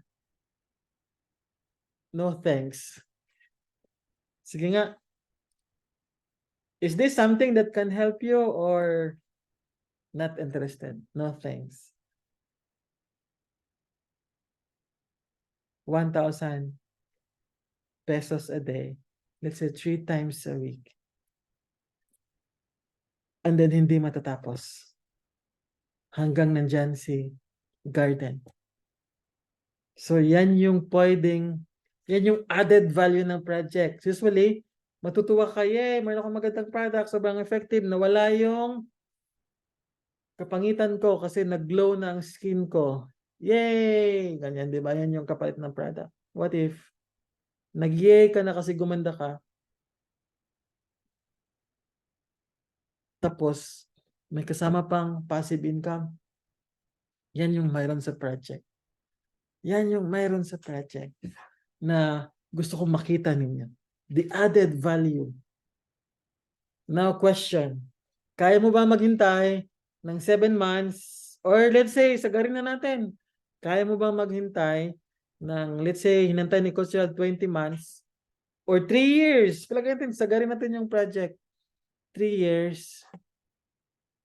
no thanks? Sige nga. Is this something that can help you or not interested? No thanks. 1,000 pesos a day. Let's say 3 times a week. And then hindi matatapos. Hanggang nandyan si garden. So yan yung yan yung added value ng project. Usually, matutuwa ka, mayroon akong magandang product, sobrang effective, nawala yung kapangitan ko kasi nag-glow na ang skin ko. Yay! Ganyan, di ba? Yan yung kapalit ng product. What if, nag-yay ka na kasi gumanda ka, tapos, may kasama pang passive income. Yan yung mayroon sa project. Yan yung mayroon sa project na gusto kong makita ninyo. The added value. Now, question. Kaya mo ba maghintay ng 7 months or let's say, sagarin na natin. Kaya mo ba maghintay ng, let's say, hinantay ni Coach Gerald 20 months or 3 years? Palagay natin, sagarin natin yung project. 3 years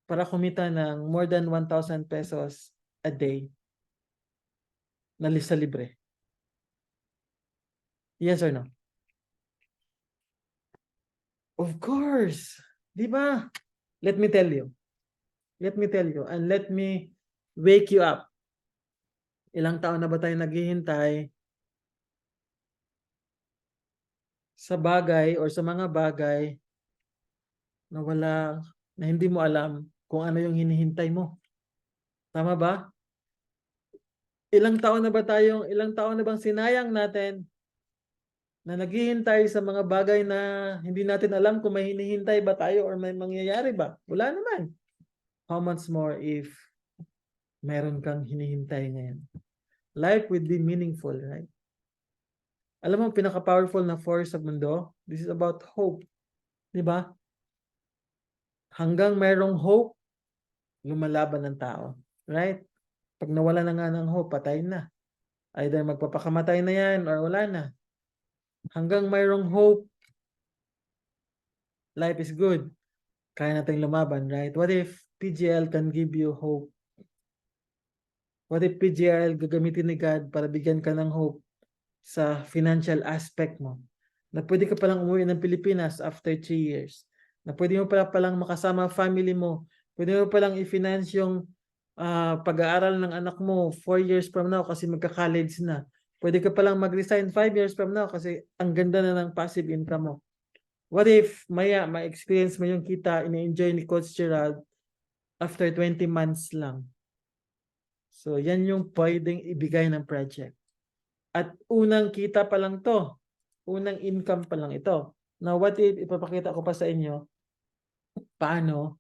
para kumita ng more than 1,000 pesos a day na lista libre. Yes or no? Of course. Di ba? Let me tell you. Let me tell you and let me wake you up. Ilang taon na ba tayo naghihintay sa bagay or sa mga bagay na hindi mo alam kung ano yung hinihintay mo? Tama ba? Ilang taon na bang sinayang natin na naghihintay sa mga bagay na hindi natin alam kung may hinihintay ba tayo or may mangyayari ba? Wala naman. How much more if meron kang hinihintay ngayon? Life would be meaningful, right? Alam mo, pinaka-powerful na force sa mundo, this is about hope. Di ba? Hanggang mayroong hope, lumalaban ng tao. Right? Pag nawala na nga ng hope, patay na. Either magpapakamatay na yan or wala na. Hanggang mayroong hope, life is good. Kaya natin lumaban, right? What if PGL can give you hope? What if PGL gagamitin ni God para bigyan ka ng hope sa financial aspect mo? Na pwede ka palang umuwi ng Pilipinas after 3 years. Na pwede mo palang makasama family mo. Pwede mo palang i-finance yung pag-aaral ng anak mo 4 years from now kasi magka-college na. Pwede ka palang mag-resign 5 years from now kasi ang ganda na ng passive income mo. What if maya ma-experience mo yung kita ini-enjoy ni Coach Gerald after 20 months lang? So, yan yung pwedeng ibigay ng project. At unang kita pa lang to. Unang income pa lang ito. Now, what if ipapakita ko pa sa inyo paano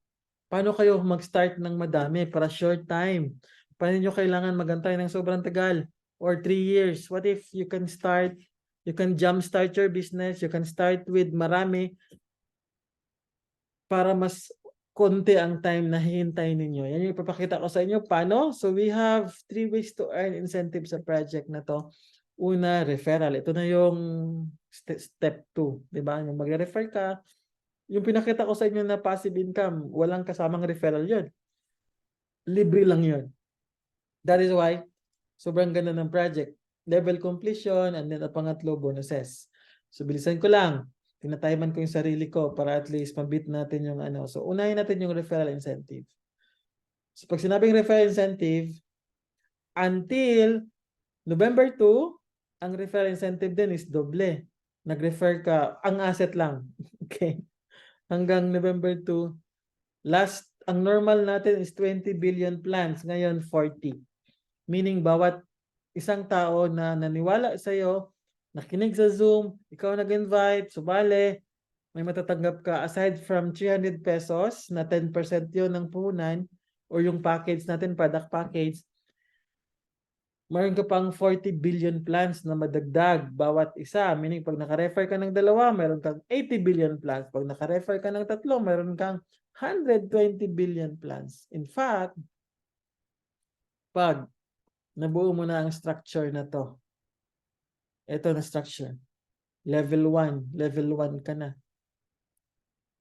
kayo mag-start ng madami para short time? Paano nyo kailangan magantay ng sobrang tagal? Or 3 years? What if you can jumpstart your business, you can start with marami para mas konti ang time na hihintay ninyo. Yan yung ipapakita ko sa inyo. Paano? So we have 3 ways to earn incentive sa project na to. Una, referral. Ito na yung step 2. Diba? Yung magre-refer ka. Yung pinakita ko sa inyo na passive income, walang kasamang referral yun. Libre lang yun. That is why, sobrang ganda ng project. Level completion, and then ang pangatlo, bonuses. So, bilisan ko lang. Tinatiman ko yung sarili ko para at least mabit natin yung ano. So, unahin natin yung referral incentive. So, pag sinabing referral incentive, until November 2, ang referral incentive din is doble. Nag-refer ka, ang asset lang. Okay? Hanggang November 2, ang normal natin is 20 billion plans. Ngayon, 40. Meaning, bawat isang tao na naniwala sa'yo, nakinig sa Zoom, ikaw nag-invite, subale, may matatanggap ka aside from 300 pesos na 10% yun ng puhunan or yung package natin, product package, mayroon ka pang 40 billion plans na madagdag bawat isa. Meaning, pag naka-refer ka ng dalawa, mayroon kang 80 billion plans. Pag naka-refer ka ng tatlo, mayroon kang 120 billion plans. In fact, pag nabuo mo na ang structure na to, ito na structure. Level 1 ka na.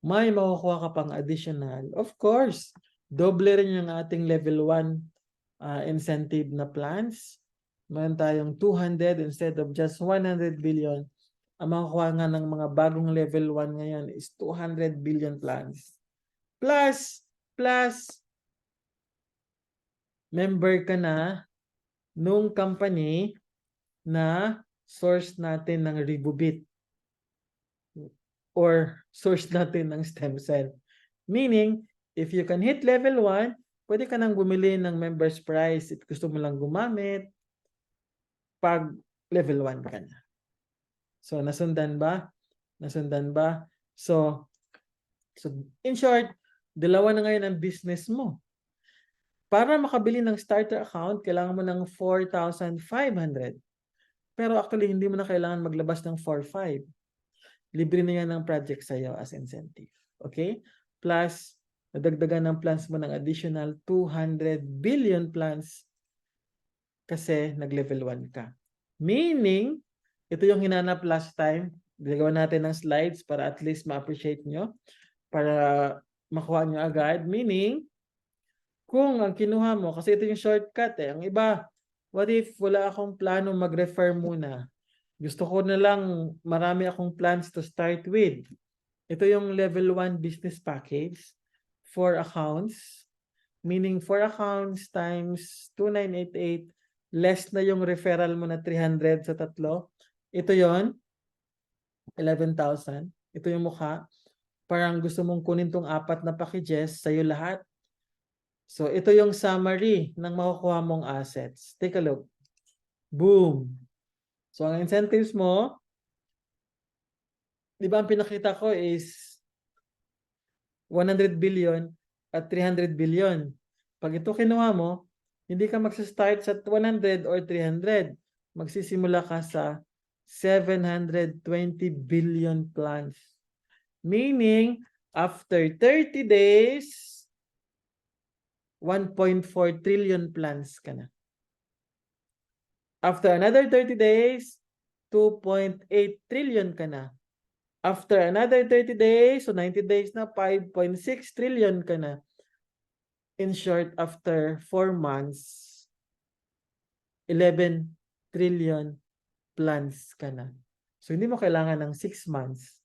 May makukuha ka pang additional. Of course, doble rin yung ating level 1 incentive na plans. Meron tayong 200 instead of just 100 billion. Ang makukuha nga ng mga bagong level 1 ngayon is 200 billion plans. Plus, member ka na nung company na source natin ng Ribubit or source natin ng stem cell. Meaning, if you can hit level 1, pwede ka nang bumili ng member's price if gusto mo lang gumamit pag level 1 ka na. So, nasundan ba? So in short, dalawa na ngayon ang business mo. Para makabili ng starter account, kailangan mo ng 4,500. Pero actually, hindi mo na kailangan maglabas ng 4,500. Libre na yan ng project sa'yo as incentive. Okay? Plus, nadagdagan ng plans mo ng additional 200 billion plans kasi nag-level 1 ka. Meaning, ito yung hinanap last time. Gagawa natin ng slides para at least ma-appreciate nyo. Para makuha nyo agad. Meaning, kung ang kinuha mo, kasi ito yung shortcut eh. Ang iba, what if wala akong plano mag-refer muna? Gusto ko na lang marami akong plans to start with. Ito yung level 1 business package. 4 accounts. Meaning 4 accounts times 2,988 less na yung referral mo na 300 sa tatlo. Ito yon 11,000. Ito yung mukha. Parang gusto mong kunin tong 4 na packages sa'yo lahat. So, ito yung summary ng makukuha mong assets. Take a look. Boom! So, ang incentives mo, di ba ang pinakita ko is 100 billion at 300 billion. Pag ito kinuha mo, hindi ka magsa-start sa 100 or 300. Magsisimula ka sa 720 billion plans. Meaning, after 30 days, 1.4 trillion plans ka na. After another 30 days, 2.8 trillion ka na. After another 30 days, so 90 days na, 5.6 trillion ka na. In short, after 4 months, 11 trillion plans ka na. So, hindi mo kailangan ng 6 months.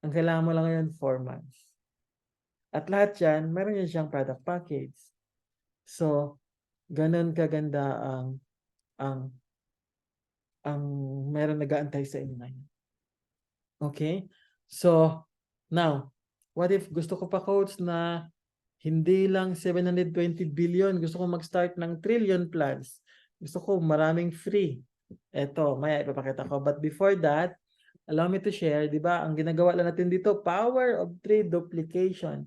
Ang kailangan mo lang ngayon, 4 months. At lahat yan, meron yan siyang product package. So, ganun kaganda ang ang meron nag-aantay sa inyo ngayon. Okay? So, now, what if gusto ko pa coach na hindi lang 720 billion, gusto ko mag-start ng trillion plans. Gusto ko maraming free. Eto, maya ipapakita ko. But before that, allow me to share, di ba? Ang ginagawa lang natin dito, power of 3 duplication.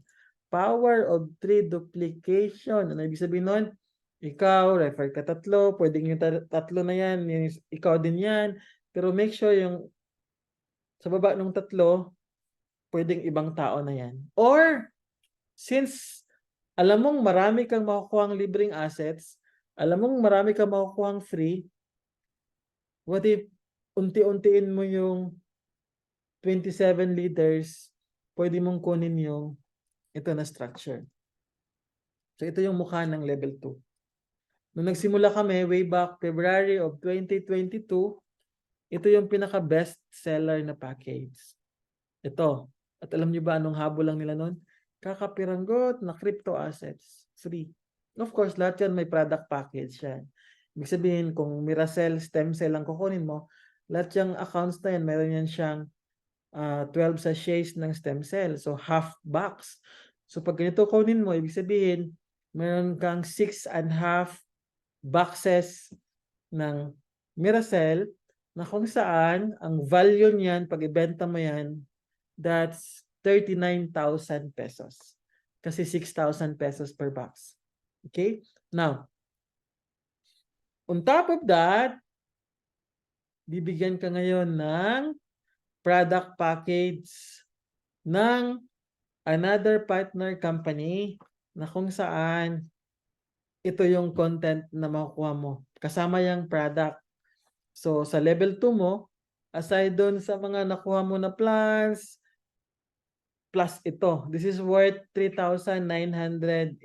Power of 3 duplication. Ano ibig sabihin nun? Ikaw, refer ka tatlo, pwedeng yung tatlo na yan, ikaw din yan. Pero make sure yung sa baba ng tatlo, pwedeng ibang tao na yan. Or, since alam mong marami kang makukuhang libreng assets, alam mong marami kang makukuhang free, what if unti-untiin mo yung 27 leaders, pwede mong kunin yung ito na structure. So ito yung mukha ng level 2. Nung nagsimula kami way back February of 2022, ito yung pinaka-best seller na package. Ito. At alam niyo ba anong habol lang nila nun? Kakapiranggot na crypto assets. Free. Of course, lahat yan may product package yan. Ibig sabihin, kung Miracell, stem cell ang kukunin mo, lahat yung accounts na yan, meron yan siyang 12 sachets ng stem cell. So, half box. So, pag ganito kunin mo, ibig sabihin, meron kang 6.5 boxes ng Miracell na kung saan ang value niyan, pag ibenta mo yan, that's 39,000 pesos. Kasi 6,000 pesos per box. Okay? Now, on top of that, bibigyan ka ngayon ng product package ng another partner company na kung saan ito yung content na makukuha mo. Kasama yung product. So, sa level 2 mo, aside doon sa mga nakuha mo na plans, plus ito. This is worth 3,988.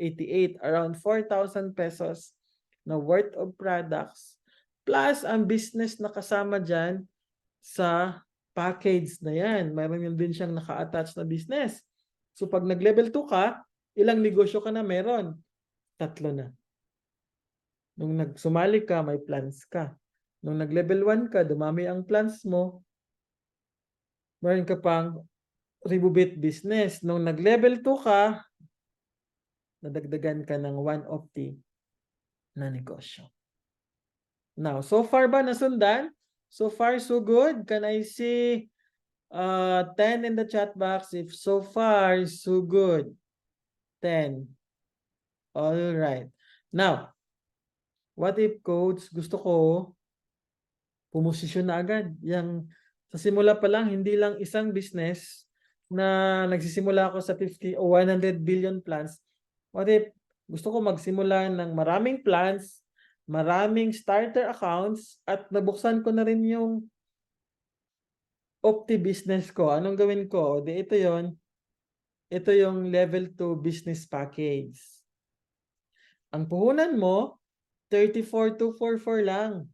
Around 4,000 pesos na worth of products. Plus, ang business na kasama dyan sa package na yan. Mayroon yun din siyang naka-attach na business. So, pag nag-level 2 ka, ilang negosyo ka na meron? 3 na. Nung nagsumali ka, may plans ka. Nung nag-level 1 ka, dumami ang plans mo, meron ka pang Ribubit business. Nung nag-level 2 ka, nadagdagan ka ng 1 na negosyo. Now, so far ba nasundan? So far, so good. Can I see 10 in the chat box if so far, so good? 10. All right. Now, what if coach, gusto ko pumosisyon na agad. Yang sa simula pa lang, hindi lang isang business na nagsisimula ako sa 50 o 100 billion plans. What if gusto ko magsimula ng maraming plans, maraming starter accounts, at nabuksan ko na rin yung Opti business ko. Anong gawin ko? Di ito yon. Ito yung level 2 business package. Ang puhunan mo, 34,244 lang.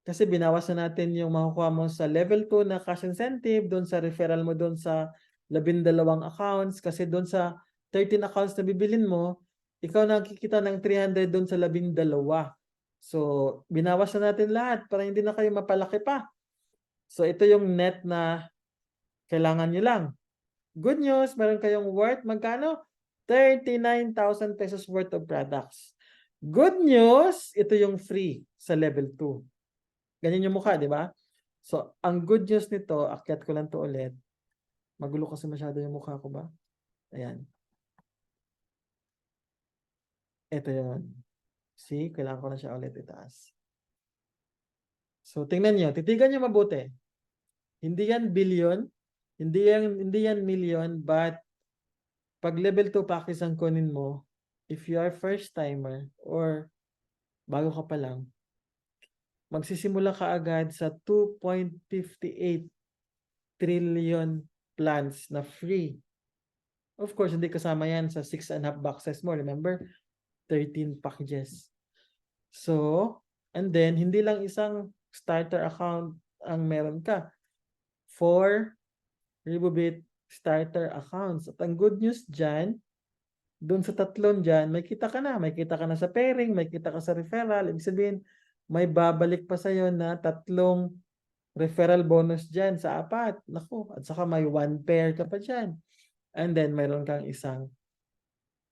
Kasi binawasan natin yung makukuha mo sa level 2 na cash incentive, doon sa referral mo doon sa 12 accounts, kasi doon sa 13 accounts na bibilin mo, ikaw nakikita ng 300 doon sa 12. So, binawasan natin lahat para hindi na kayo mapalaki pa. So, ito yung net na kailangan nyo lang. Good news, meron kayong worth, magkano? 39,000 pesos worth of products. Good news, ito yung free sa level 2. Ganyan yung mukha, di ba? So, ang good news nito, akyat ko lang to ulit. Magulo kasi masyado yung mukha ko ba? Ayan. Ito yun. See, kailangan ko na siya ulit itaas. So, tingnan nyo. Titigan nyo mabuti. Hindi yan billion. Hindi yan million. But, pag level 2 package ang kunin mo, if you are first timer or bago ka pa lang, magsisimula ka agad sa 2.58 trillion plans na free. Of course, hindi kasama yan sa 6.5 boxes mo. Remember? 13 packages. So, and then, hindi lang isang starter account ang meron ka. 4 Ribubit starter accounts. At ang good news dyan, doon sa tatlon dyan, may kita ka na. May kita ka na sa pairing, may kita ka sa referral. Ibig sabihin, may babalik pa sa'yo na 3 referral bonus dyan sa 4. Naku, at saka may 1 pair ka pa dyan. And then, mayroon kang isang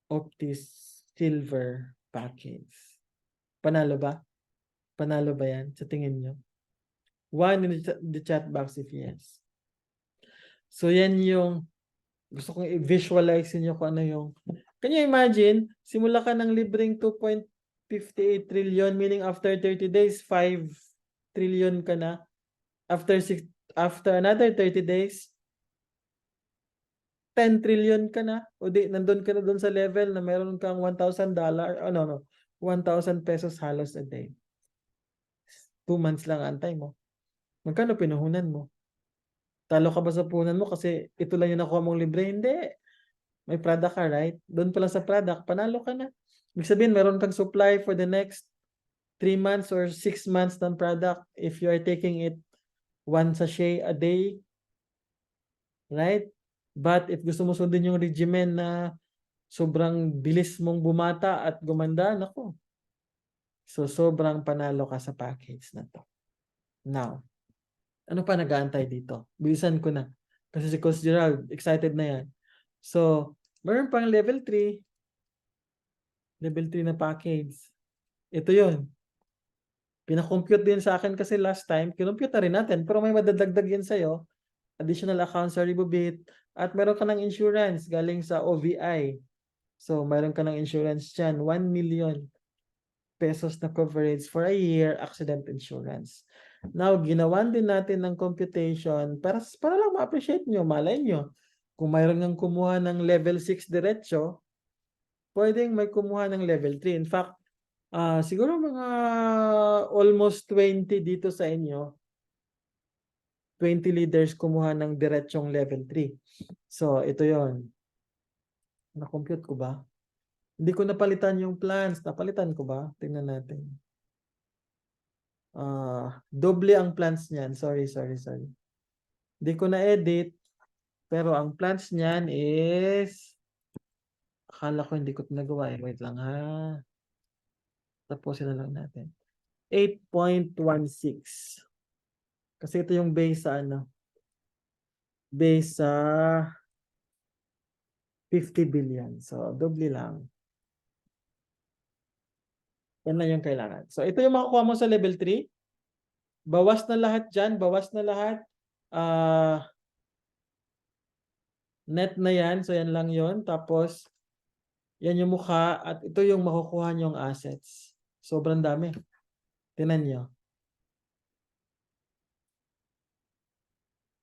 Optis Silver package. Panalo ba? Panalo ba yan sa tingin nyo? 1 in the chat box if yes. So, yan yung gusto kong i-visualize niyo kung ano yung can you imagine, simula ka ng libreng 2.58 trillion, meaning after 30 days, 5 trillion ka na. After another 30 days, 10 trillion ka na. O di, nandun ka na dun sa level na meron kang $1,000. Oh, no. 1,000 pesos halos a day. 2 months lang antay mo. Magkano pinuhunan mo? Talo ka ba sa puhunan mo kasi ito lang yung nakuha mong libre? Hindi. May product ka, right? Doon pa lang sa product, panalo ka na. Ibig sabihin, meron kang supply for the next 3 months or 6 months ng product if you are taking it 1 sachet a day. Right? But if gusto mo sundin yung regimen na sobrang bilis mong bumata at gumanda, nako. So, sobrang panalo ka sa package na to. Now, ano pa nag-aantay dito? Bilisan ko na. Kasi si Coach Gerald, excited na yan. So, meron pang level 3. Level 3 na package. Ito yun. Pinakompute din sa akin kasi last time, kinompute na rin natin. Pero may madadagdag yan sa'yo. Additional accounts sa Ribobit. At meron ka ng insurance galing sa OVI. So, meron ka ng insurance dyan. 1 million pesos na coverage for a year accident insurance. Now, ginawan din natin ng computation para lang ma-appreciate nyo, malay nyo. Kung mayroon ng kumuha ng level 6 diretso, pwedeng may kumuha ng level 3. In fact, siguro mga almost 20 dito sa inyo, 20 leaders kumuha ng diretsong level 3. So, ito yon. Na-compute ko ba? Hindi ko napalitan yung plans. Napalitan ko ba? Tingnan natin. Doble ang plans niyan. Sorry. Hindi ko na-edit. Pero ang plans niyan is akala ko hindi ko nagawa eh. Wait lang ha. Tapusin na lang natin. 8.16. Kasi ito yung base sa ano. Base sa 50 billion. So, doble lang. Yan lang yung kailangan. So, ito yung makukuha mo sa level 3. Bawas na lahat dyan. Bawas na lahat. Net na yan. So, yan lang yon. Tapos, yan yung mukha. At ito yung makukuha nyong assets. Sobrang dami. Tingnan nyo.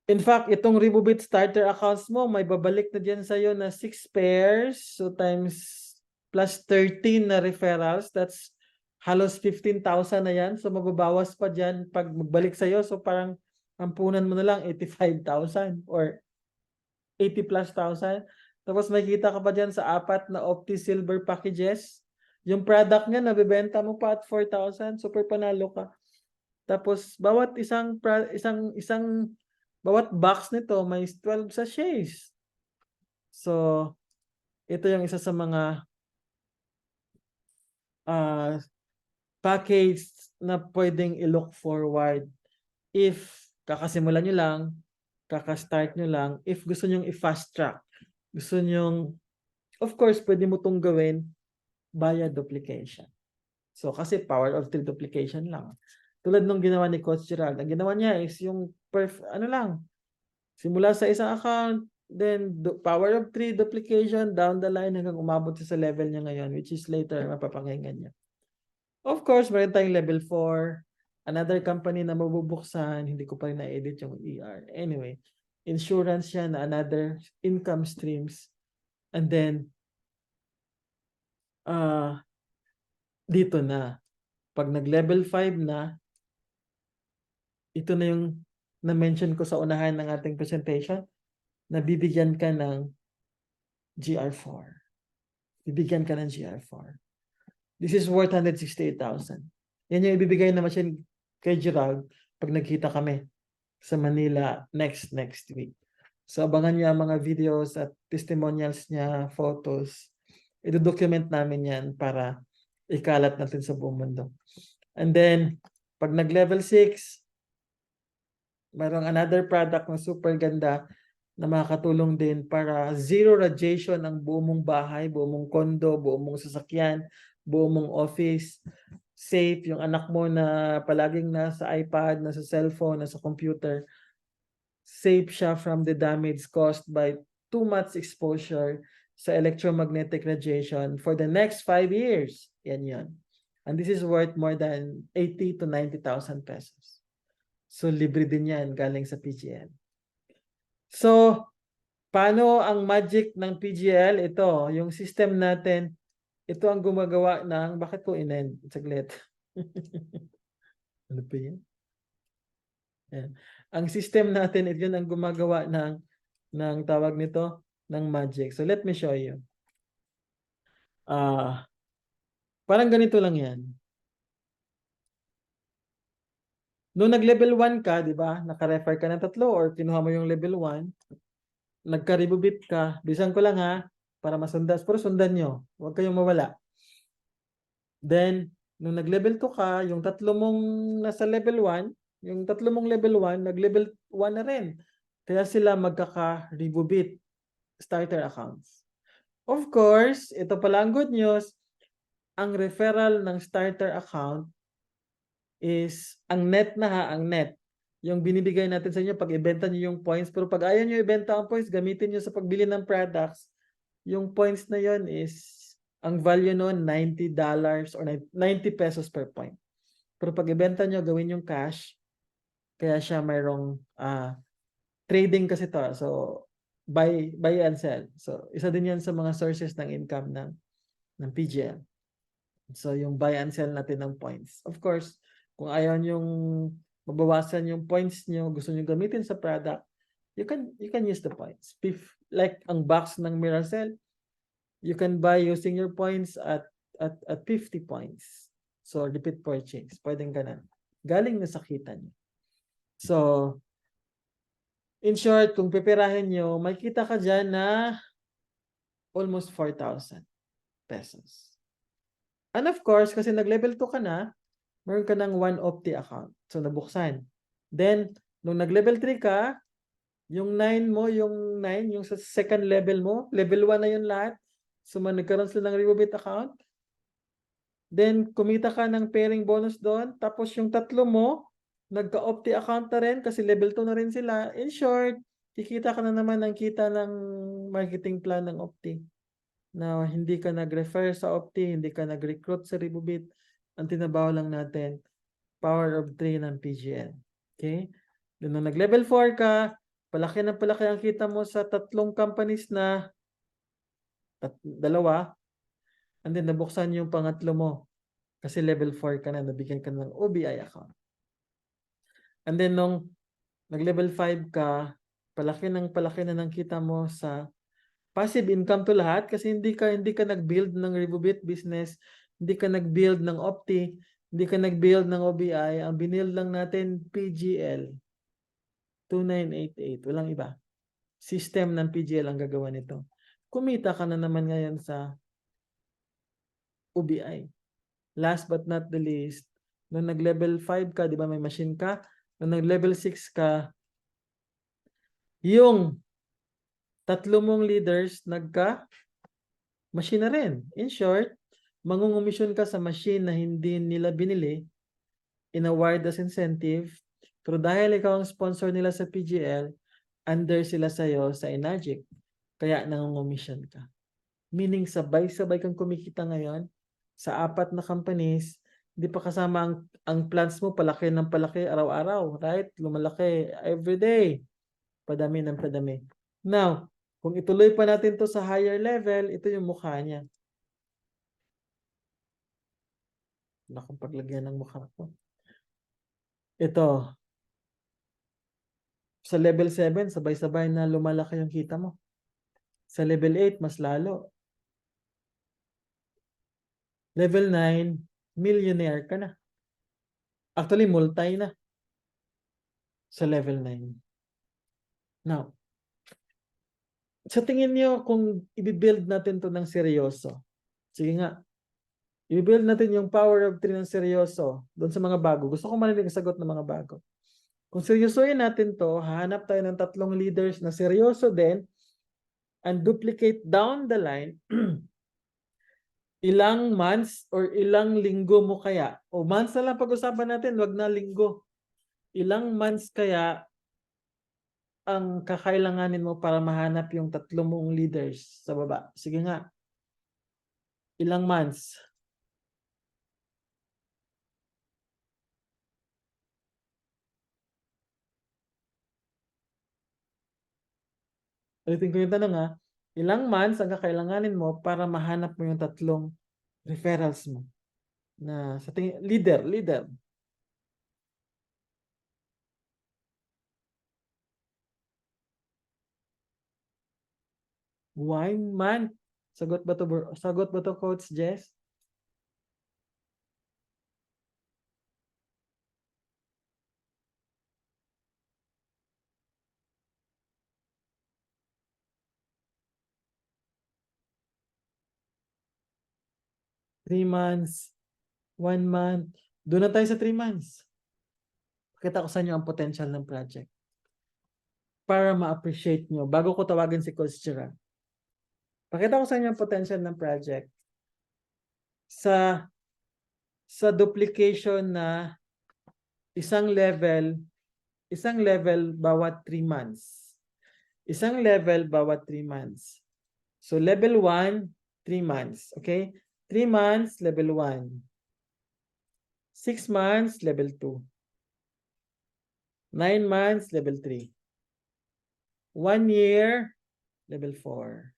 In fact, itong Ribobit starter accounts mo, may babalik na dyan sa'yo na 6 pairs. So, times plus 13 na referrals. That's halos 15,000 na yan. So, mababawas pa dyan pag magbalik sa'yo. So, parang ampunan mo na lang 85,000 or 80 plus thousand. Tapos makikita ka pa dyan sa 4 na Opti Silver packages. Yung product niya, nabibenta mo pa at 4,000. Super panalo ka. Tapos, bawat bawat box nito may 12 sachets. So, ito yung isa sa mga package na pwedeng i-look forward if kakasimulan nyo lang, kaka-start nyo lang, if gusto nyo i-fast track. Gusto nyo, of course, pwede mo itong gawin via duplication. So, kasi power of 3 duplication lang. Tulad nung ginawa ni Coach Gerald, ang ginawa niya is yung simula sa isang account, then power of 3 duplication down the line hanggang umabot sa level niya ngayon, which is later mapapakinggan niya. Of course, meron tayong level 4, another company na mabubuksan, hindi ko pa rin na-edit yung ER. Anyway, insurance yan, another income streams. And then, dito na. Pag nag-level 5 na, ito na yung na-mention ko sa unahan ng ating presentation, na bibigyan ka ng GR4. Bibigyan ka ng GR4. This is worth 168,000. Yan yung ibibigay na machine kay Gerald pag nagkita kami sa Manila next week. So abangan niya ang mga videos at testimonials niya, photos. I-document namin yan para ikalat natin sa buong mundo. And then, pag nag-level 6, mayroong another product na super ganda na makakatulong din para zero radiation ang buo mong bahay, buo mong kondo, buo mong sasakyan, buo mong office. Safe yung anak mo na palaging nasa iPad, nasa cellphone, nasa computer. Safe siya from the damage caused by too much exposure sa electromagnetic radiation for the next 5 years. Yan yun. And this is worth more than 80 to 90,000 pesos. So, libre din yan galing sa PGL. So, paano ang magic ng PGL? Ito, yung system natin, ito ang gumagawa ng, bakit ko in-end? Saglit. Ano pa yan? Yan. Ang system natin, ito yun ang gumagawa ng tawag nito, ng magic. So, let me show you. Parang ganito lang yan. Nung nag-level 1 ka, di ba? Naka-refer ka ng 3 or kinuha mo yung level 1, nagka-rebobit ka, bisan ko lang ha, para masundas. Pero sundan nyo, huwag kayong mawala. Then, nung nag-level 2 ka, yung 3 mong nasa level 1, yung 3 mong level 1, nag-level 1 na rin. Kaya sila magkaka-rebobit starter accounts. Of course, ito pala ang good news, ang referral ng starter account is ang net na ha, ang net. Yung binibigay natin sa inyo pag ibenta nyo yung points. Pero pag ayaw nyo ibenta ang points, gamitin nyo sa pagbili ng products. Yung points na yon is, ang value noon, $90 or 90 pesos per point. Pero pag ibenta nyo, gawin yung cash. Kaya siya mayroong trading kasi to. So, buy and sell. So, isa din yan sa mga sources ng income ng PGL. So, yung buy and sell natin ng points. Of course, kung ayaw nyong mabawasan yung points nyo, gusto nyo gamitin sa product, you can use the points. Like ang box ng Miracell, you can buy using your points at 50 points. So, repeat purchase. Pwedeng ganun. Galing na sa kita nyo. So, in short, kung pipirahin nyo, may kita ka dyan na almost 4,000 pesos. And of course, kasi nag-level 2 ka na, meron ka ng 1opti account. So, nabuksan. Then, nung nag-level 3 ka, yung 9 mo, yung sa second level mo, level 1 na yun lahat. So, nagkaroon sila ng rebobit account. Then, kumita ka ng pairing bonus doon. Tapos, yung 3 mo, nagka-opti account na rin kasi level 2 na rin sila. In short, kikita ka na naman ng kita ng marketing plan ng opti. Na hindi ka nag-refer sa opti, hindi ka nag-recruit sa rebobit. Ang tinabaho lang natin, power of 3 ng PGL. Okay? Then, nung nag-level 4 ka, palaki na palaki ang kita mo sa 3 companies na 2, and then nabuksan yung pangatlo mo kasi level 4 ka na, nabigyan ka ng OBI account. And then, nung nag-level 5 ka, palaki na ng kita mo sa passive income to lahat kasi hindi ka nag-build ng rebobit business, hindi ka nag-build ng opti, hindi ka nag-build ng OBI, ang binild lang natin PGL 2988, walang iba. System ng PGL ang gagawa nito. Kumita ka na naman ngayon sa OBI. Last but not the least, nung nag-level 5 ka, di ba may machine ka? Nung nag-level 6 ka, yung 3 mong leaders machine na rin. In short, mangungumisyon ka sa machine na hindi nila binili, in-award as incentive, pero dahil ikaw ang sponsor nila sa PGL, under sila sa'yo sa Enagic, kaya nangungumisyon ka. Meaning, sabay-sabay kang kumikita ngayon sa 4 na companies, hindi pa kasama ang plans mo, palaki ng palaki araw-araw, right? Lumalaki everyday. Padami ng padami. Now, kung ituloy pa natin to sa higher level, ito yung mukha niya. Wala akong paglagyan ng mukha ko. Ito. Sa level 7, sabay-sabay na lumalaki yung kita mo. Sa level 8, mas lalo. Level 9, millionaire ka na. Actually, multi na. Sa level 9. Now, sa tingin niyo kung i-build natin to ng seryoso, sige nga, I-build natin yung power of 3 ng seryoso doon sa mga bago. Gusto ko marinig ang sagot ng mga bago. Kung seryosoin natin to, hahanap tayo ng 3 leaders na seryoso din and duplicate down the line. Ilang months or ilang linggo mo kaya? O months na lang pag-usapan natin, wag na linggo. Ilang months kaya ang kakailanganin mo para mahanap yung 3 mong leaders sa baba? Sige nga. Ilang months? Ulitin ko yung tanong ha. Ilang months ang kakailanganin mo para mahanap mo yung 3 referrals mo? Na sa tingin, leader. 1 month. Sagot ba to Coach Jess? Three months, 1 month. Doon na tayo sa 3 months. Pakita ko sa inyo ang potential ng project. Para ma-appreciate nyo, bago ko tawagin si Coach Gerard. Pakita ko sa inyo ang potential ng project. Sa duplication na isang level bawat 3 months. Isang level bawat 3 months. So level 1, 3 months. Okay? 3 months, level 1. 6 months, level 2. 9 months, level 3. 1 year, level 4.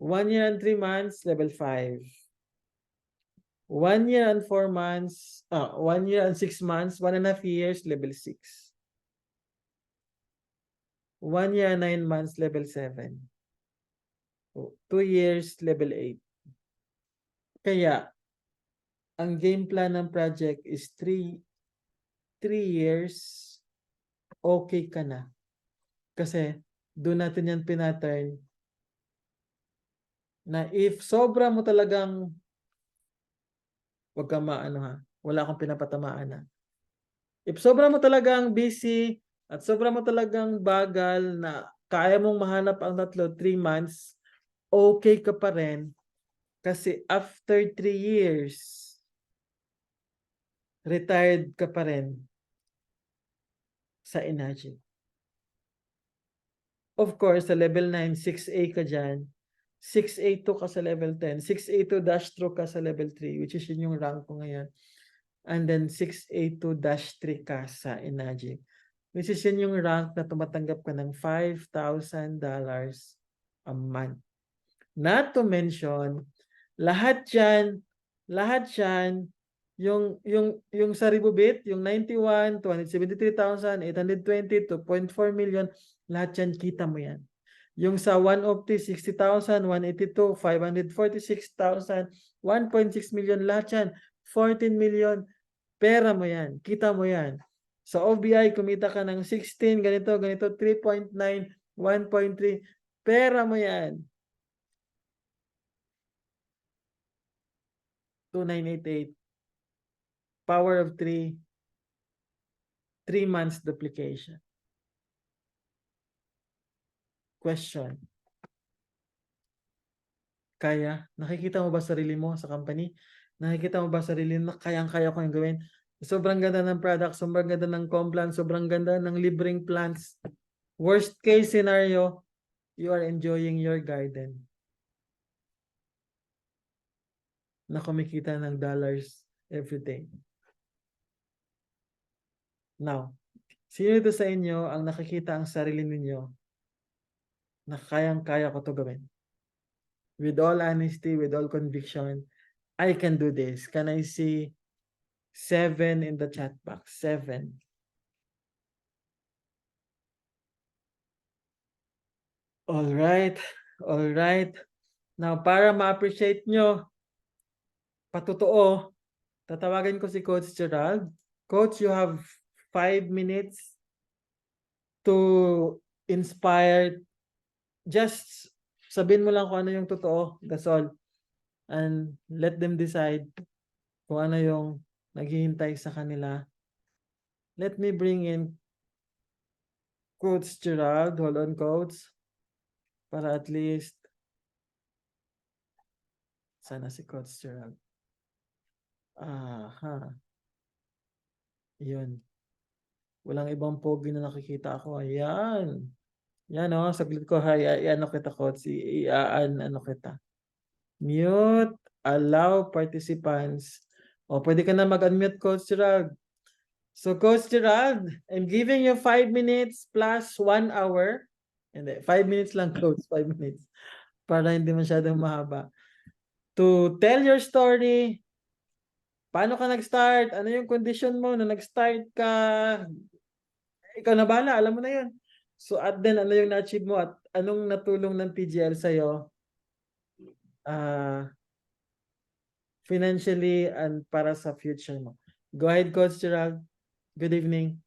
1 year and 3 months, level 5. 1 year and 4 months, 1 year and 6 months, 1.5 years, level 6. 1 year and 9 months, level 7. 2 years, level 8. Kaya, ang game plan ng project is 3 years, okay ka na. Kasi, doon natin yan pinattern na if sobra mo talagang wag kang maano ha, wala akong pinapatamaan na. If sobra mo talagang busy at sobra mo talagang bagal na kaya mong mahanap ang 3 months, okay ka pa rin kasi after 3 years, retired ka pa rin sa Enagy. Of course, sa level 9, 6A ka dyan. 6A2 ka sa level 10. 6A2-2 ka sa level 3, which is yun yung rank ko ngayon. And then 6A2-3 ka sa Enagy. Which is yun yung rank na tumatanggap ka ng $5,000 a month. Not to mention, lahat yan, yung sa Ribubit, yung 91, 273,820, 2.4 million, lahat yan, kita mo yan. Yung sa 1 of 60,000, 182, 546,000, 1.6 million, lahat yan, 14 million, pera mo yan, kita mo yan. Sa OBI, kumita ka ng 16, ganito, 3.9, 1.3, pera mo yan. 2,988. Power of 3. 3 months duplication. Question. Kaya? Nakikita mo ba sarili mo sa company? Nakikita mo ba sarili mo na kayang-kaya ko yung gawin? Sobrang ganda ng product, sobrang ganda ng complan, sobrang ganda ng libreng plants. Worst case scenario, you are enjoying your garden. Na kumikita ng dollars every day. Now, sino ito sa inyo ang nakikita ang sarili ninyo na kayang-kaya ko to gawin? With all honesty, with all conviction, I can do this. Can I see 7 in the chat box? 7. All right. Now, para ma-appreciate nyo, patotoo, tatawagin ko si Coach Gerald. Coach, you have 5 minutes to inspire. Just sabihin mo lang kung ano yung totoo. That's all. and let them decide kung ano yung naghihintay sa kanila. Let me bring in Coach Gerald. Hold on, Coach. Para at least, sana si Coach Gerald. Aha. Yun. Walang ibang pogi na nakikita ako. Ayan. Yan o, saglit ko. Ano kita, Coach. Ano kita. Mute. Allow participants. O, pwede ka na mag-unmute, Coach Gerald. So, Coach Gerald, I'm giving you 5 minutes plus 1 hour. Hindi, 5 minutes lang, Coach. 5 minutes. Para hindi masyadong mahaba. To tell your story. Paano ka nag-start? Ano yung condition mo na nag-start ka? Ikaw na bahala, alam mo na yun. So, at then, ano yung na-achieve mo at anong natulong ng PGL sa'yo? Financially and para sa future mo. Go ahead, Coach Gerald. Good evening.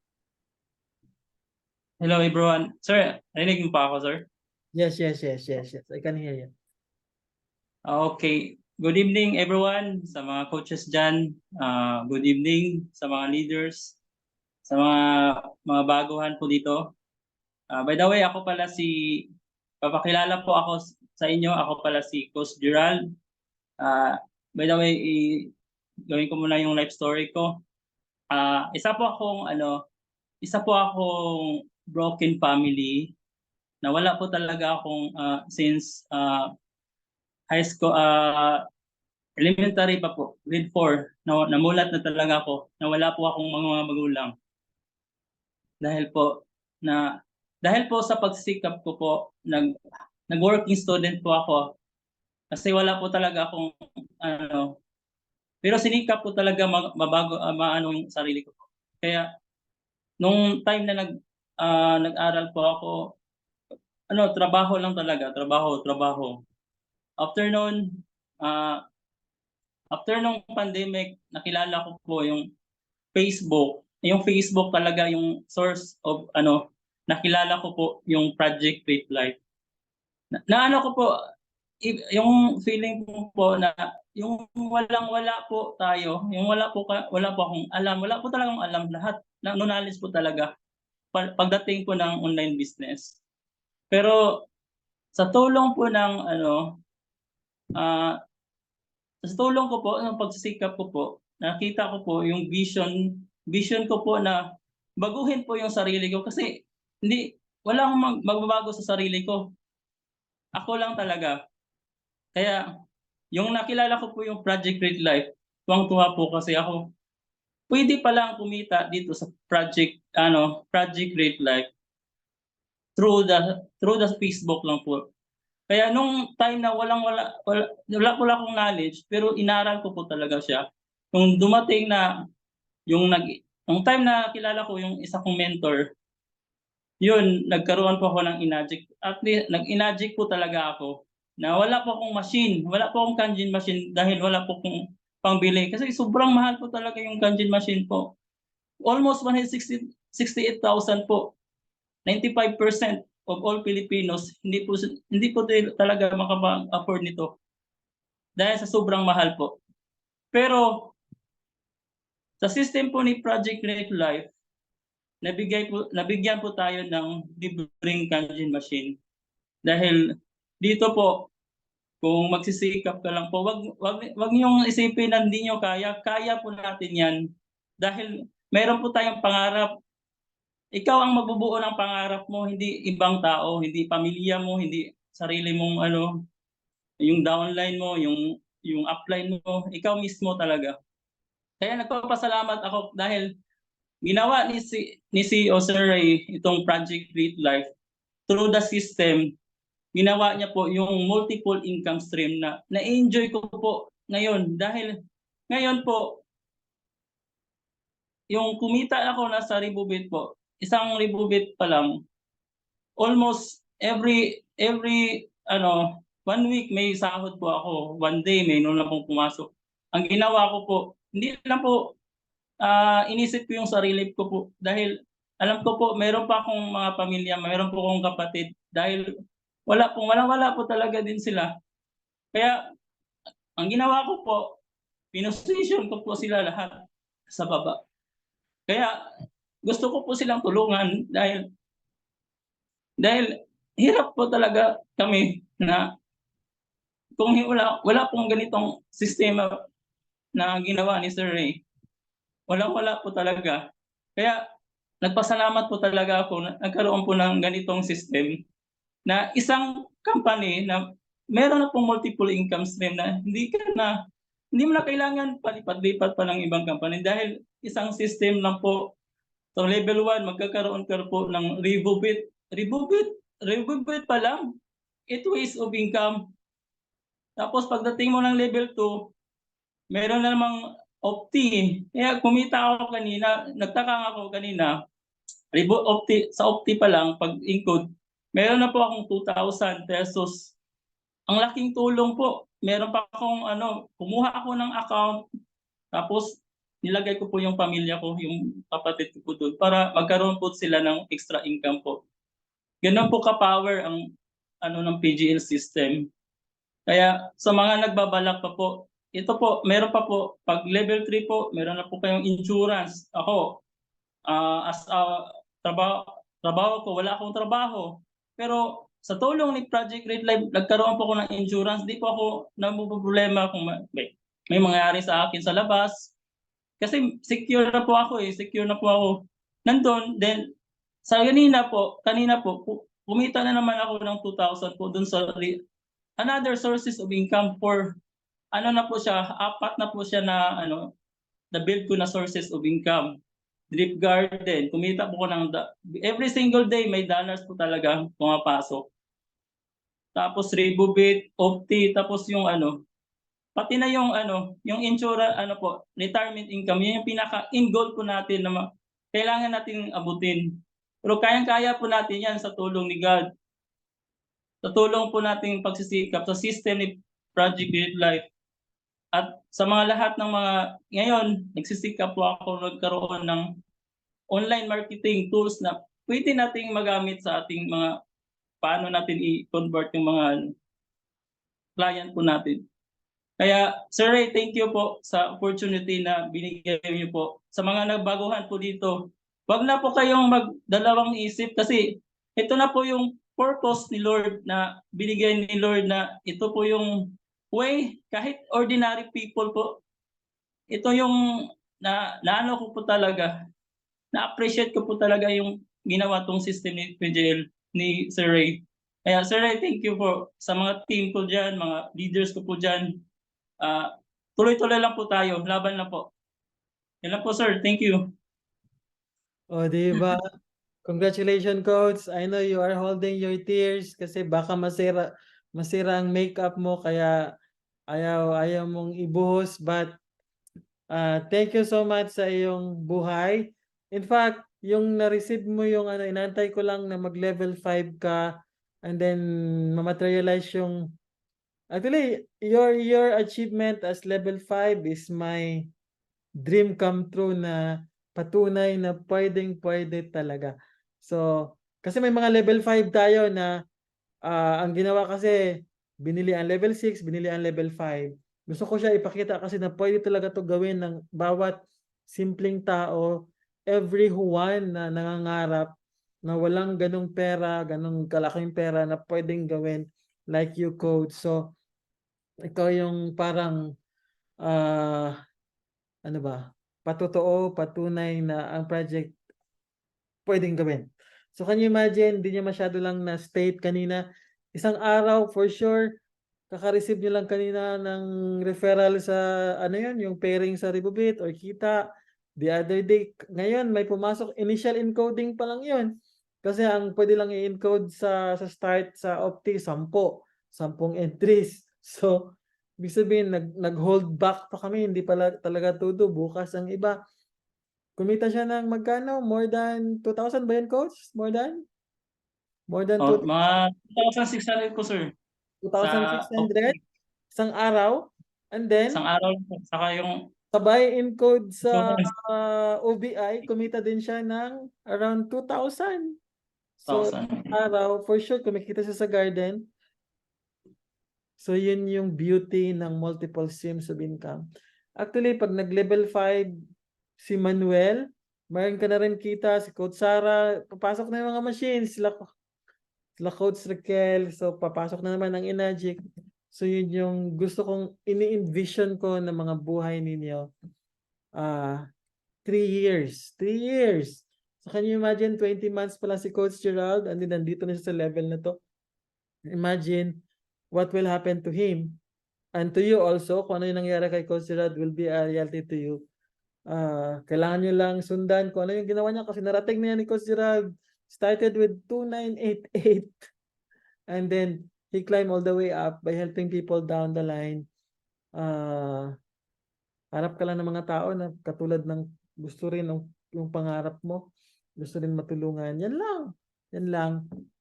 Hello everyone. Sir, narinig mo pa ako, sir? Yes. I can hear you. Okay. Good evening everyone sa mga coaches dyan. Good evening sa mga leaders, sa mga baguhan po dito. By the way, papakilala po ako sa inyo. Ako pala si Coach Gerald. By the way, gawin ko muna yung life story ko. Isa po akong broken family na wala po talaga akong since high school, elementary pa po, grade 4, namulat na talaga ako na wala po akong mga magulang. Dahil po sa pagsikap ko po, nag-working student po ako kasi wala po talaga akong pero sinikap ko talaga mabago yung sarili ko. Kaya nung time na nag-aral po ako, trabaho lang talaga, trabaho. After nung pandemic, nakilala ko po yung Facebook. Yung Facebook talaga yung source of nakilala ko po yung Project Great Life. Ko po, yung feeling ko po na yung wala po tayo, yung wala po akong alam, wala po talagang alam lahat, no knowledge po talaga pagdating po ng online business. Pero sa tulong po ng sa tulong ko po, ng pagsisikap ko po, nakita ko po yung vision ko po na baguhin po yung sarili ko kasi walang magbabago sa sarili ko. Ako lang talaga. Kaya yung nakilala ko po yung Project Great Life, tuwang-tuwa po kasi ako. Pwede palang kumita dito sa Project Great Life through the Facebook lang po. Kaya nung time na wala akong knowledge, pero inaral ko po talaga siya. Nung dumating na nung time na kilala ko yung isa kong mentor, yun, nagkaroon po ako ng Inagic. At least, nag-Inagic po talaga ako na wala po akong machine, wala po akong Kanjin machine dahil wala po akong pangbili. Kasi sobrang mahal po talaga yung Kanjin machine po. Almost 168,000 po. 95% of all Filipinos hindi po talaga makapag-afford nito dahil sa sobrang mahal po. Pero sa system po ni Project Great Life, nabigyan po tayo ng libreng Kanjin machine. Dahil dito po, kung magsisikap ka lang po, wag niyong isipin na hindi niyo kaya po natin yan. Dahil mayroon po tayong pangarap. Ikaw ang magbubuo ng pangarap mo, hindi ibang tao, hindi pamilya mo, hindi sarili mong yung downline mo, yung upline mo, ikaw mismo talaga. Kaya nagpapasalamat ako dahil ginawa ni CEO Sir Ray itong Project Great Life through the system. Ginawa niya po yung multiple income stream na na-enjoy ko po ngayon dahil ngayon po yung kumita ako nasa Ribubit po, isang Ribubit pa lang, almost every 1 week may sahod po ako. 1 day may noon lang pong pumasok. Ang ginawa ko po, hindi lang po inisip ko yung sarili ko po dahil alam ko po meron pa akong mga pamilya, meron po akong kapatid dahil wala po talaga din sila. Kaya ang ginawa ko po, pinosisyon ko po sila lahat sa baba. Kaya gusto ko po silang tulungan dahil hirap po talaga kami na kung wala pong ganitong sistema na ginawa ni Sir Ray, wala po talaga. Kaya nagpasalamat po talaga ako na nagkaroon po ng ganitong system na isang company na meron na pong multiple income stream na hindi mo na kailangan palipat-lipat pa ng ibang company dahil isang system lang po. So level 1, magkakaroon ka po ng Revobit. Revobit pa lang, 8 ways of income. Tapos pagdating mo ng level 2, meron na namang Opti. Kaya nagtaka ako kanina, sa Opti pa lang, pag include, meron na po akong 2,000 pesos. Ang laking tulong po. Meron pa akong kumuha ako ng account, tapos nilagay ko po yung pamilya ko, yung kapatid ko po doon, para magkaroon po sila ng extra income po. Ganun po ka-power ang ng PGL system. Kaya sa mga nagbabalak pa po, ito po, meron pa po, pag level 3 po, meron na po kayong insurance. Ako, as a trabaho ko, wala akong trabaho. Pero sa tulong ni Project Red Life, nagkaroon po ako ng insurance. Di po ako problema kung may mangyari sa akin sa labas. Kasi secure na po ako secure na po ako. Nandun, then sa kanina po, kumita na naman ako ng 2,000 po dun sa another sources of income for na po siya, 4 na po siya na na-build ko na sources of income. Drip garden, kumita po ko ng every single day may dollars po talaga pumapasok. Tapos Revobit, Opti, tapos yung pati na yung yung insurance po, retirement income, yun yung pinaka end goal po natin na kailangan natin abutin. Pero kayang-kaya po natin yan sa tulong ni God. Sa tulong po nating pagsisikap sa system ni Project Red Life. At sa mga lahat ng mga ngayon, nagsisikap po ako nagkaroon ng online marketing tools na pwede nating magamit sa ating mga paano natin i-convert yung mga client po natin. Kaya Sir Ray, thank you po sa opportunity na binigay niyo po. Sa mga nagbaguhan po dito, wag na po kayong magdalawang isip kasi ito na po yung purpose ni Lord na binigay ni Lord na ito po yung way, kahit ordinary people po. Ito yung naano ko po talaga, na-appreciate ko po talaga yung ginawa tong system ni PGL, ni Sir Ray. Kaya Sir Ray, thank you po sa mga team ko dyan, mga leaders ko po dyan. Tuloy-tuloy lang po tayo, laban na po. Yan lang po sir, thank you. O, di ba? Congratulations, Coach. I know you are holding your tears kasi baka masira ang makeup mo kaya ayaw mong ibuhos, but thank you so much sa iyong buhay. In fact, yung na-receive mo yung inantay ko lang na mag-level 5 ka and then ma-materialize yung actually your achievement as level 5 is my dream come true na patunay na pwedeng-pwede talaga. So, kasi may mga level 5 tayo na ang ginawa kasi binili ang level 6, binili ang level 5. Gusto ko siya ipakita kasi na pwede talaga 'to gawin ng bawat simpleng tao, everyone na nangangarap na walang ganong pera, ganong kalaking pera na pwedeng gawin like you, Coach. So, ikaw yung parang ano ba, patunay na ang project pwedeng gawin. So can you imagine, di niya masyado lang na-state kanina, isang araw for sure, kaka-receive niyo lang kanina ng referral sa yung pairing sa Revobit or Kita. The other day, ngayon may pumasok, initial encoding pa lang yun. Kasi ang pwede lang i-encode sa start sa Opti, 10 entries. So, ibig sabihin, nag-hold back pa kami, hindi pala talaga todo. Bukas ang iba. Kumita siya ng magkano? More than 2,000 ba yun, Coach? More than Mga 2,600 po sir. Sa 2,600 isang araw. And then, isang araw po. Saka yung sabay encode sa OBI, kumita din siya ng around 2,000. So, 1,000. araw, for sure, kumikita siya sa garden. So yun yung beauty ng multiple streams of income. Actually, pag nag-level 5 si Manuel, mayroon ka na rin kita, si Coach Sara, papasok na yung mga machines, sila Coach Raquel, so papasok na naman ang Enagic. So yun yung gusto kong ini-envision ko ng mga buhay ninyo. 3 years. 3 years. So can you imagine 20 months pa lang si Coach Gerald and then nandito na siya sa level na to? Imagine what will happen to him and to you also. Kung ano yung nangyari kay Coach Gerald will be a reality to you. Kailangan nyo lang sundan kung ano yung ginawa niya kasi narating na yan ni Coach Gerald. Started with 2988 and then he climbed all the way up by helping people down the line. Harap ka lang ng mga tao na katulad ng gusto rin yung pangarap mo. Gusto rin matulungan. Yan lang. Yan lang.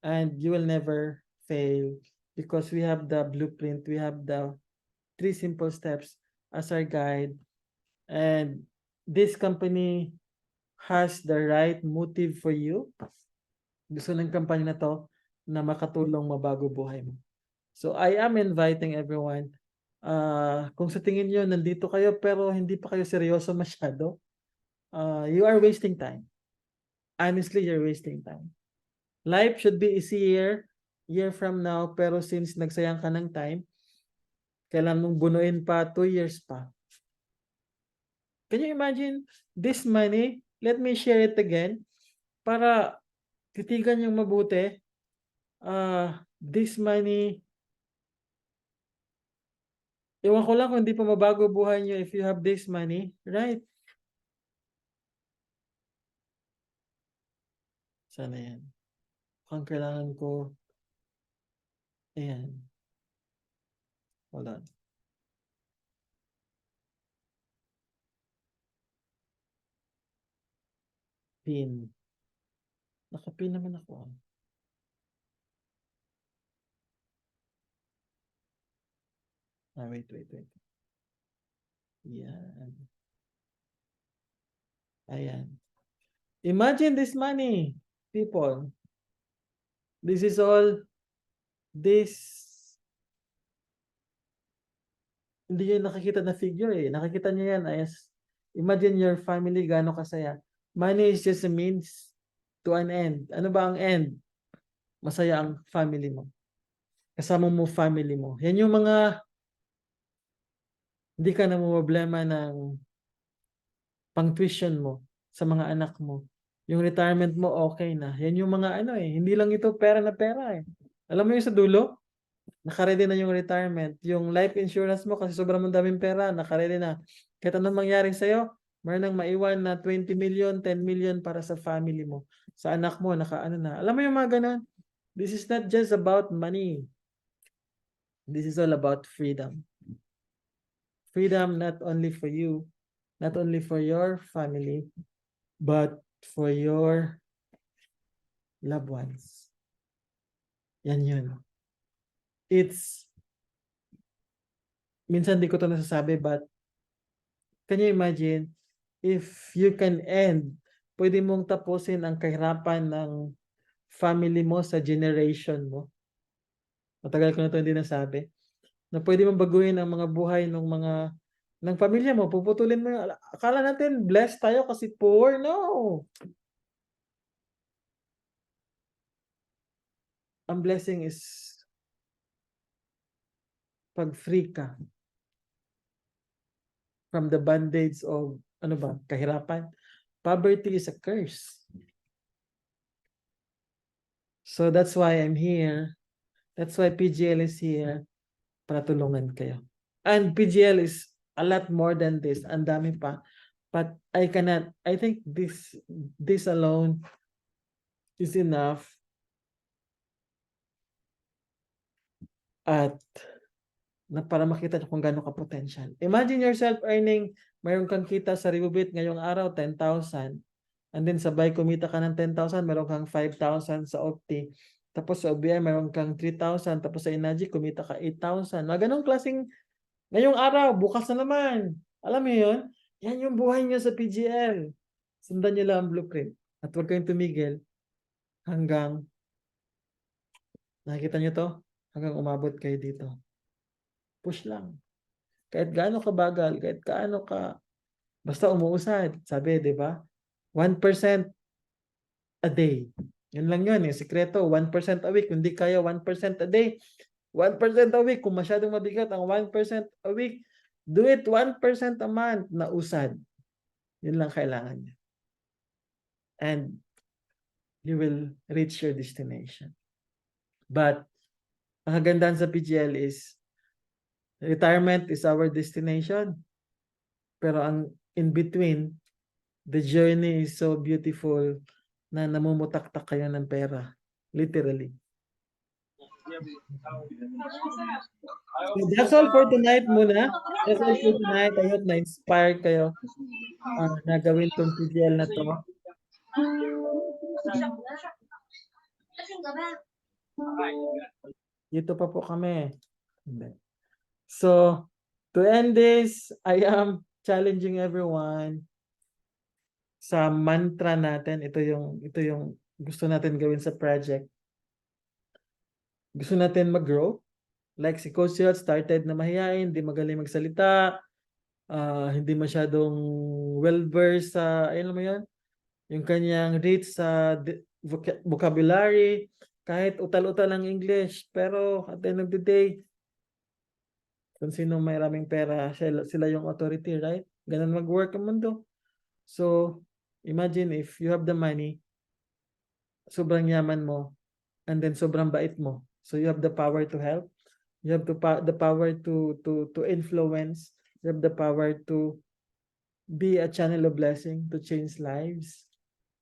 And you will never fail because we have the blueprint. We have the 3 simple steps as our guide. And this company has the right motive for you. Gusto ng kampanya na to na makatulong mabago buhay mo. So I am inviting everyone. Kung sa tingin nyo nandito kayo pero hindi pa kayo seryoso masyado, you are wasting time. Honestly, you're wasting time. Life should be easier year from now, pero since nagsayang ka ng time, kailan mong bunuin pa 2 years pa. Can you imagine this money? Let me share it again para titigan yung mabuti. This money, ewan ko lang kung hindi pa mabago buhay nyo if you have this money, right? Sana yan. Mukhang kailangan ko. Ayan. Hold on. Pin. Nakapin naman ako. Wait. Yan. Ayan. Imagine this money, people. This is all, hindi nyo nakikita na figure eh. Nakikita nyo yan as, imagine your family gaano kasaya. Money is just a means to an end. Ano ba ang end? Masaya ang family mo. Kasama mo family mo. Yan yung mga hindi ka na problema ng pang-tuition mo sa mga anak mo. Yung retirement mo okay na. Yan yung mga ano eh. Hindi lang ito pera na pera eh. Alam mo yung sa dulo? Nakaredy na yung retirement. Yung life insurance mo kasi sobrang daming pera, nakaredy na. Kahit anong mangyari sa'yo, meron nang maiwan na 20 million, 10 million para sa family mo. Sa anak mo, nakaano na. Alam mo yung mga ganun? This is not just about money. This is all about freedom. Freedom not only for you, not only for your family, but for your loved ones. Yan yun. Minsan di ko ito nasasabi, but can you imagine if you can end, pwede mong tapusin ang kahirapan ng family mo sa generation mo. Matagal ko na ito hindi nasabi. Na pwede mong baguhin ang mga buhay ng pamilya mo. Puputulin mo yung, akala natin blessed tayo kasi poor. No. Ang blessing is pag free ka from the bondage of kahirapan. Poverty is a curse. So that's why I'm here. That's why PGL is here para tulungan kayo. And PGL is a lot more than this. Ang dami pa. But I think this alone is enough. At para makita nyo kung gaano ka potential. Imagine yourself earning, mayroon kang kita sa Ribubit ngayong araw, 10,000. And then sabay kumita ka ng 10,000, mayroon kang 5,000 sa Opti. Tapos sa OBI, mayroon kang 3,000. Tapos sa Enagic, kumita ka 8,000. Mga ganong klaseng, ngayong araw, bukas na naman. Alam mo yun? Yan yung buhay nyo sa PGL. Sundan nyo lang ang blueprint. At huwag kayong tumigil hanggang, nakikita nyo to? Hanggang umabot kayo dito. Push lang. Kahit gaano ka bagal, kahit gaano ka, basta umuusad. Sabi, di ba? 1% a day. Yun lang yun, yung sikreto. 1% a week. Hindi kaya 1% a day. 1% a week. Kung masyadong mabigat ang 1% a week, do it 1% a month na usad. Yun lang kailangan niya. And you will reach your destination. But, ang kagandahan sa PGL is, retirement is our destination. Pero ang in between, the journey is so beautiful na namumutaktak kayo ng pera. Literally. So that's all for tonight muna. That's all for tonight. I hope na-inspire kayo na gawin tong PGL na to. Dito pa po kami. So, to end this, I am challenging everyone sa mantra natin. Ito yung gusto natin gawin sa project. Gusto natin mag-grow. Like si Coach Yot, started na mahihain, hindi magaling magsalita, hindi masyadong well-versed sa, ayun mo yun, yung kanyang reach sa vocabulary, kahit utal-utal ang English, pero at the end of the day, kung sino may maraming pera, sila yung authority, right? Ganun mag-work ang mundo. So, imagine if you have the money, sobrang yaman mo, and then sobrang bait mo. So, you have the power to help. You have the power to influence. You have the power to be a channel of blessing, to change lives.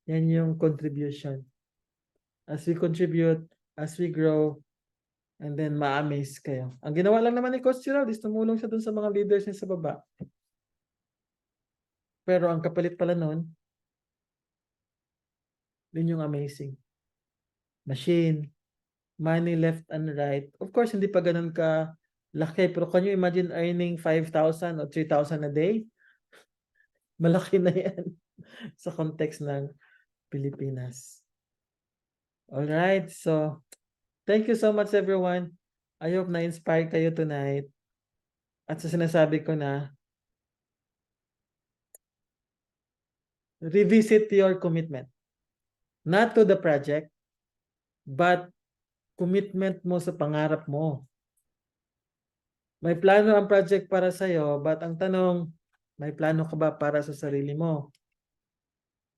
Yan yung contribution. As we contribute, as we grow, and then ma-amaze kayo. Ang ginawa lang naman ni Coach Gerald is tumulong siya dun sa mga leaders niya sa baba. Pero ang kapalit pala nun, yun yung amazing. Machine, money left and right. Of course, hindi pa ganun ka laki. Pero can you imagine earning 5,000 or 3,000 a day? Malaki na yan sa context ng Pilipinas. Alright, so thank you so much everyone. I hope na-inspire kayo tonight. At sa sinasabi ko na, revisit your commitment. Not to the project, but commitment mo sa pangarap mo. May plano ang project para sa'yo, but ang tanong, may plano ka ba para sa sarili mo?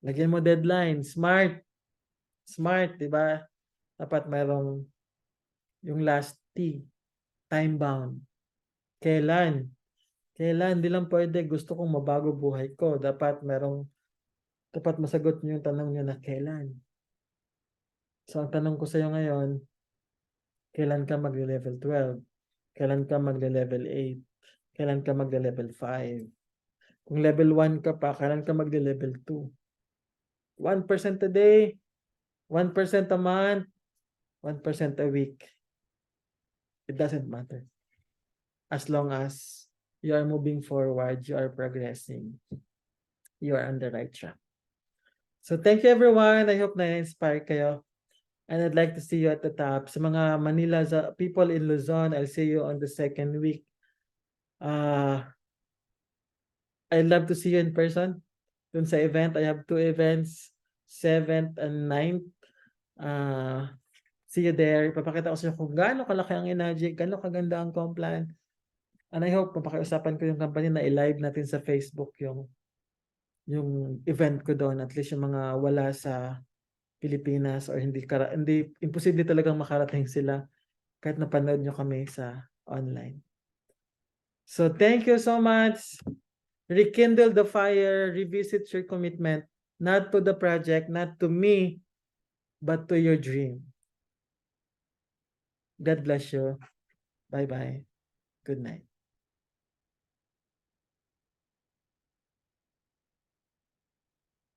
Lagyan mo deadline. Smart. Smart, di ba? Dapat mayroong yung last T. Time bound. Kailan? Kailan? Di lang pwede. Gusto kong mabago buhay ko. Dapat masagot niyo yung tanong niyo na kailan. So, ang tanong ko sa iyo ngayon, kailan ka magle-level 12? Kailan ka magle-level 8? Kailan ka magle-level 5? Kung level 1 ka pa, kailan ka magle-level 2? 1% a day, 1% a month, 1% a week. It doesn't matter. As long as you are moving forward, you are progressing, you are on the right track. So thank you everyone. I hope na-inspire kayo. And I'd like to see you at the top. Sa mga Manila, people in Luzon, I'll see you on the second week. I'd love to see you in person. Dun sa event, I have 2 events, 7th and 9th. See you there. Papakita ko sa inyo kung gaano kalaki ang energy, gaano kaganda ang Complan. And I hope mapakiusapan ko yung company na i-live natin sa Facebook yung event ko doon. At least yung mga wala sa Pilipinas or hindi imposible talagang makarating sila kahit napanood nyo kami sa online. So thank you so much. Rekindle the fire, revisit your commitment, not to the project, not to me, but to your dream. God bless you. Bye-bye. Good night.